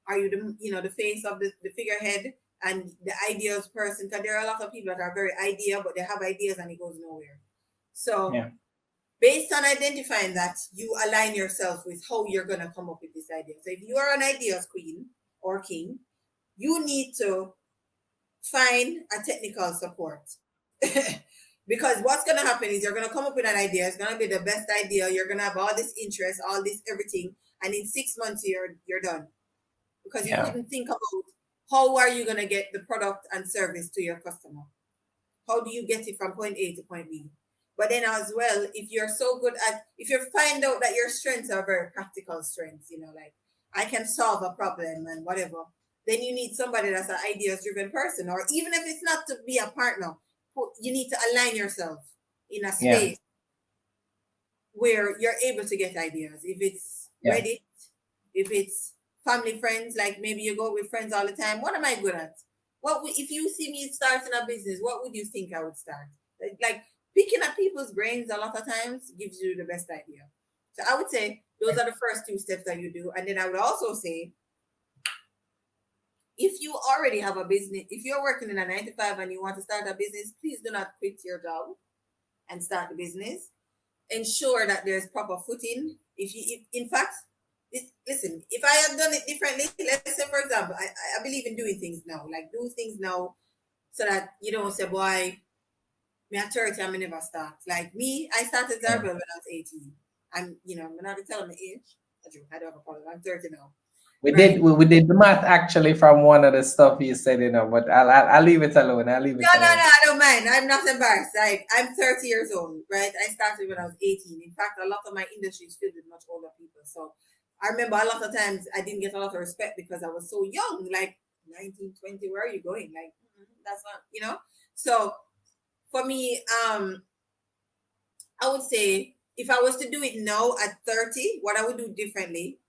Are you the face of the figurehead and the ideas person? Because there are a lot of people that are very idea, but they have ideas and it goes nowhere. So Yeah. based on identifying that, you align yourself with how you're gonna come up with this idea. So if you are an ideas queen or king, you need to find a technical support. Because what's gonna happen is you're gonna come up with an idea, it's gonna be the best idea, you're gonna have all this interest, all this everything, and in 6 months you're done because you Yeah. couldn't think about how are you going to get the product and service to your customer. How do you get it from point A to point B? But then as well, if you find out that your strengths are very practical strengths, like I can solve a problem and whatever, then you need somebody that's an ideas driven person, or even if it's not to be a partner, you need to align yourself in a Yeah. space where you're able to get ideas. If it's Yeah. Reddit, if it's family friends, like maybe you go with friends all the time. What am I good at? If you see me starting a business? What would you think I would start? Like picking at people's brains a lot of times gives you the best idea. So I would say those are the first two steps that you do, and then I would also say if you already have a business, if you're working in a 9 to 5 and you want to start a business, please do not quit your job and start the business. Ensure that there's proper footing. In fact, Listen, if I had done it differently, let's say for example, I believe in doing things now, like do things now so that you don't say, boy, me at 30, I may never start. Like me, I started Yeah. Zarbel when I was 18. I'm not to tell my age. I don't have a problem. I'm 30 now. We Right. did we did the math actually from one of the stuff you said, but I'll leave it alone. I'll leave No, it no, alone. no, I don't mind. I'm not embarrassed. Like I'm 30 years old, right? I started when I was 18. In fact, a lot of my industry is filled with much older people. So I remember a lot of times I didn't get a lot of respect because I was so young, like 19, 20. Where are you going? Like, that's not. So for me, I would say if I was to do it now at 30, what I would do differently,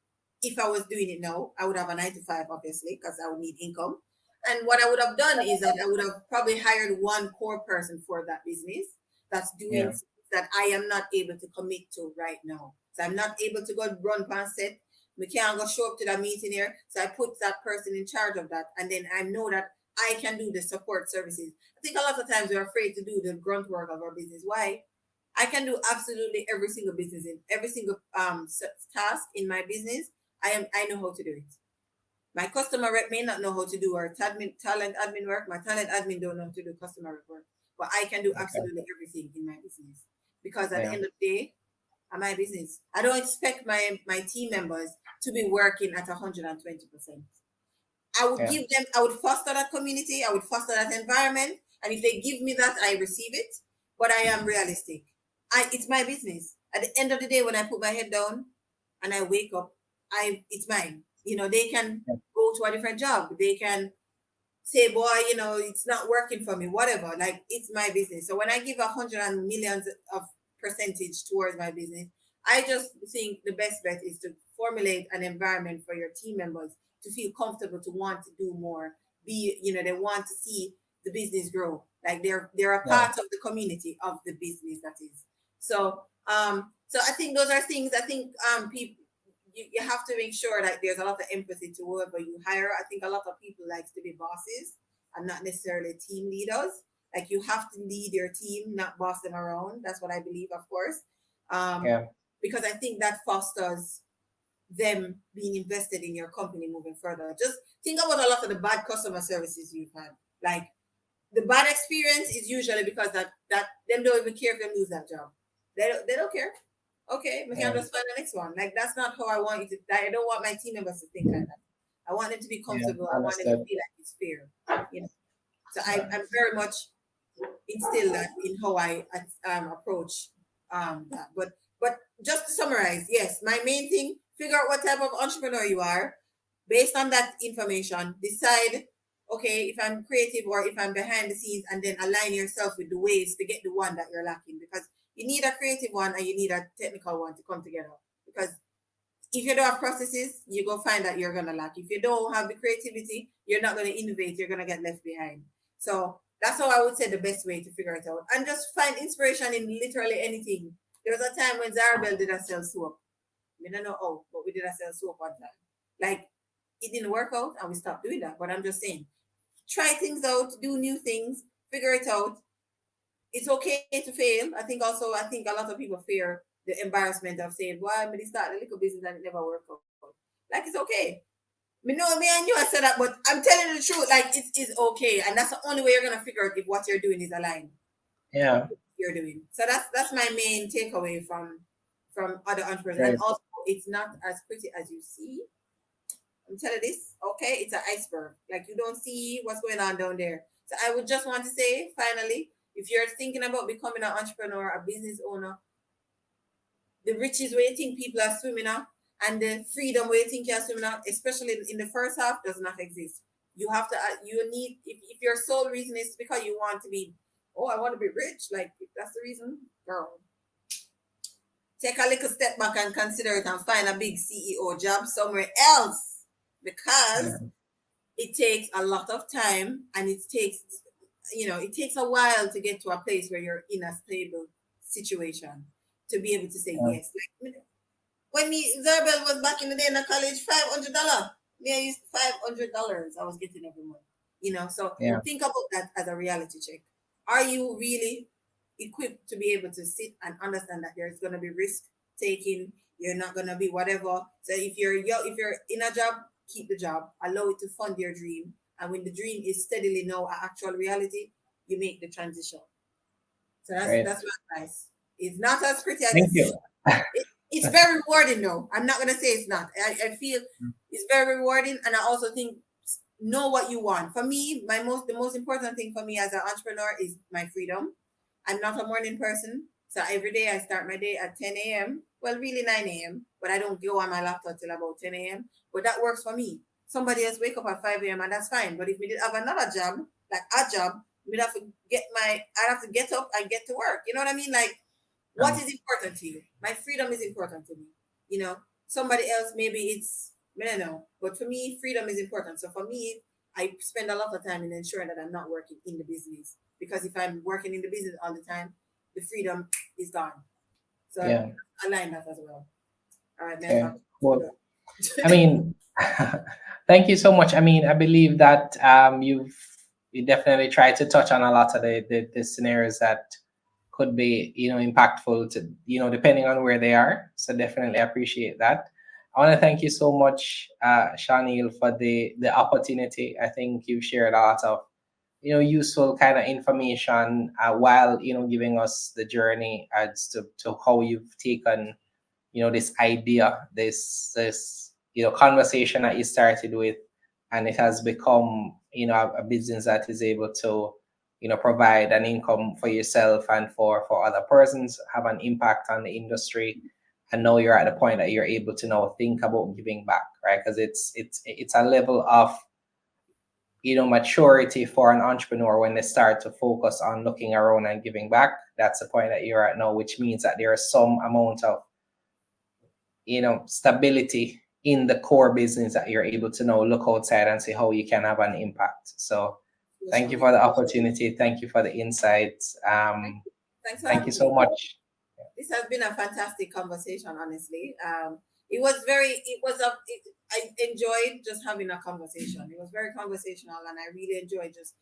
if I was doing it now, I would have a 9 to 5, obviously, because I would need income. And what I would have done is that I would have probably hired one core person for that business that's doing Yeah. things that I am not able to commit to right now. So I'm not able to go run past set. We can't go show up to that meeting here. So I put that person in charge of that. And then I know that I can do the support services. I think a lot of times we're afraid to do the grunt work of our business. Why? I can do absolutely every single business in every single task in my business. I know how to do it. My customer rep may not know how to do our talent admin work. My talent admin don't know how to do customer rep work, but I can do Okay. absolutely everything in my business because at the Yeah. end of the day, I'm my business. I don't expect my team members to be working at 120%. I would Yeah. give them, I would foster that community, I would foster that environment. And if they give me that, I receive it. But I am realistic. It's my business. At the end of the day, when I put my head down and I wake up, it's mine. They can Yeah. go to a different job. They can say, boy, it's not working for me, whatever. Like it's my business. So when I give 100 millions of percentage towards my business, I just think the best bet is to formulate an environment for your team members to feel comfortable to want to do more. They want to see the business grow. Like they're a Yeah. part of the community of the business that is. So I think those are things I think people you have to make sure that there's a lot of empathy to whoever you hire. I think a lot of people likes to be bosses and not necessarily team leaders. Like you have to lead your team, not boss them around. That's what I believe, of course, um, Yeah. because I think that fosters them being invested in your company moving further. Just think about a lot of the bad customer services you've had. Like the bad experience is usually because that them don't even care if they lose that job. They don't care. Okay, we can Yeah. just find the next one. Like that's not how I want you to. I don't want my team members to think like that. I want them to be Yeah. comfortable. I want them to Understood. feel like it's fair. You know. So I'm very much instill that in how I approach that. But just to summarize, yes, my main thing: figure out what type of entrepreneur you are. Based on that information, decide, okay, if I'm creative or if I'm behind the scenes, and then align yourself with the ways to get the one that you're lacking, because you need a creative one and you need a technical one to come together. Because if you don't have processes, you go find that you're gonna lack. If you don't have the creativity, you're not gonna innovate. You're gonna get left behind. So that's how I would say the best way to figure it out, and just find inspiration in literally anything. There was a time when Zarabel did a sell soap. I don't know how, but we did a sell soap one time. Like it didn't work out, and we stopped doing that. But I'm just saying, try things out, do new things, figure it out. It's okay to fail. I think a lot of people fear the embarrassment of saying, "Well, I'm gonna start a little business and it never worked out." Like it's okay. Me and you I said that, but I'm telling you the truth. Like it is okay, and that's the only way you're gonna figure out if what you're doing is aligned. Yeah. You're doing so. That's my main takeaway from other entrepreneurs, and Great. also it's not as pretty as you see. I'm telling you this, okay? It's an iceberg. Like you don't see what's going on down there. So I would just want to say, finally, if you're thinking about becoming an entrepreneur, a business owner, the riches where you think people are swimming up and the freedom where you think you're swimming up, especially in the first half, does not exist. You have to, you need, if your sole reason is because you want to be, oh, I want to be rich, like if that's the reason, girl, take a little step back and consider it and find a big CEO job somewhere else, because Yeah. it takes a lot of time, and it takes a while to get to a place where you're in a stable situation to be able to say Yeah. yes. Like when me Zerbel was back in the day in the college, $500. Me, I used $500 I was getting every month. So Yeah. think about that as a reality check. Are you really equipped to be able to sit and understand that there's going to be risk taking? You're not gonna be whatever. So if you're young, if you're in a job, keep the job. Allow it to fund your dream. And when the dream is steadily now an actual reality, you make the transition. So Right. that's my advice. It's not as pretty as Thank you. it's very rewarding though. I'm not gonna say it's not. I feel it's very rewarding, and I also think know what you want. For me, the most important thing for me as an entrepreneur is my freedom. I'm not a morning person, so every day I start my day at 10 a.m. Well, really 9 a.m., but I don't go on my laptop till about 10 a.m. But that works for me. Somebody else wake up at 5 a.m. and that's fine. But if we did have another job, like a job, I'd have to get up and get to work. You know what I mean? Like, what is important to you? My freedom is important to me. You know, somebody else, maybe it's, I don't know. But for me, freedom is important. So for me, I spend a lot of time in ensuring that I'm not working in the business. Because if I'm working in the business all the time, the freedom is gone. So Yeah. I align that as well. All right, man. Okay. Well, I mean, thank you so much. I mean, I believe that you definitely tried to touch on a lot of the scenarios that could be, impactful to, depending on where they are. So definitely appreciate that. I want to thank you so much, Shawneil, for the opportunity. I think you shared a lot of, useful kind of information while, giving us the journey as to how you've taken, this idea, this conversation that you started with, and it has become, a business that is able to, provide an income for yourself and for other persons, have an impact on the industry. And now you're at the point that you're able to now think about giving back, right? Because it's a level of, maturity for an entrepreneur when they start to focus on looking around and giving back. That's the point that you're at now, which means that there is some amount of, stability in the core business that you're able to now look outside and see how you can have an impact. So thank you for the opportunity. Thank you for the insights. Thanks for Thank you having me. so much. This has been a fantastic conversation, honestly. I enjoyed just having a conversation. It was very conversational, and I really enjoyed just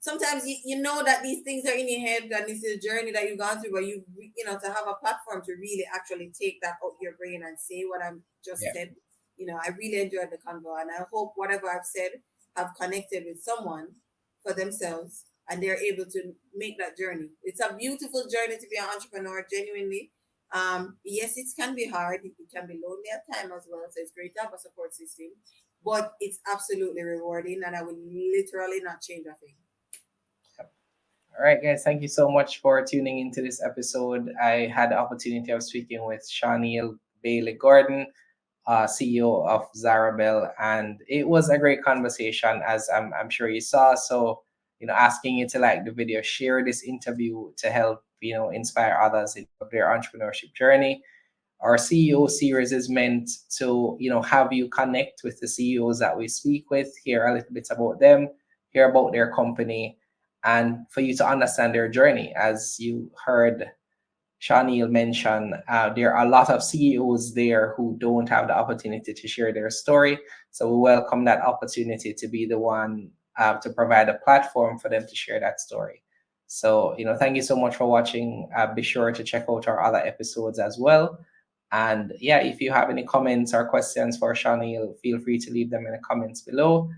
sometimes you know that these things are in your head and this is a journey that you've gone through, but to have a platform to really actually take that out your brain and say what I'm just Yeah. said. I really enjoyed the convo, and I hope whatever I've said have connected with someone for themselves and they're able to make that journey. It's a beautiful journey to be an entrepreneur, genuinely. Yes, it can be hard. It can be lonely at times as well. So it's great to have a support system, but it's absolutely rewarding, and I would literally not change a thing. All right, guys. Thank you so much for tuning into this episode. I had the opportunity of speaking with Shawneil Bailey-Gordon, CEO of Zarabel, and it was a great conversation, as I'm sure you saw. So, asking you to like the video, share this interview to help, inspire others in their entrepreneurship journey. Our CEO series is meant to, have you connect with the CEOs that we speak with, hear a little bit about them, hear about their company, and for you to understand their journey. As you heard Shawneil mention, there are a lot of CEOs there who don't have the opportunity to share their story. So we welcome that opportunity to be the one to provide a platform for them to share that story. So, thank you so much for watching. Be sure to check out our other episodes as well. And yeah, if you have any comments or questions for Shawneil, feel free to leave them in the comments below.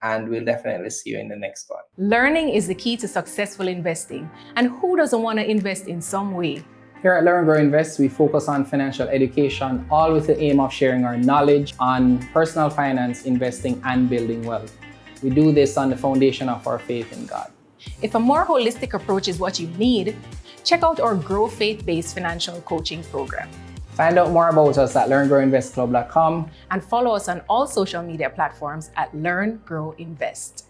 And we'll definitely see you in the next one. Learning is the key to successful investing. And who doesn't want to invest in some way? Here at L.E.A.R.N Grow Invest, we focus on financial education, all with the aim of sharing our knowledge on personal finance, investing, and building wealth. We do this on the foundation of our faith in God. If a more holistic approach is what you need, check out our Grow Faith-based financial coaching program. Find out more about us at learngrowinvestclub.com and follow us on all social media platforms at Learn, Grow, Invest.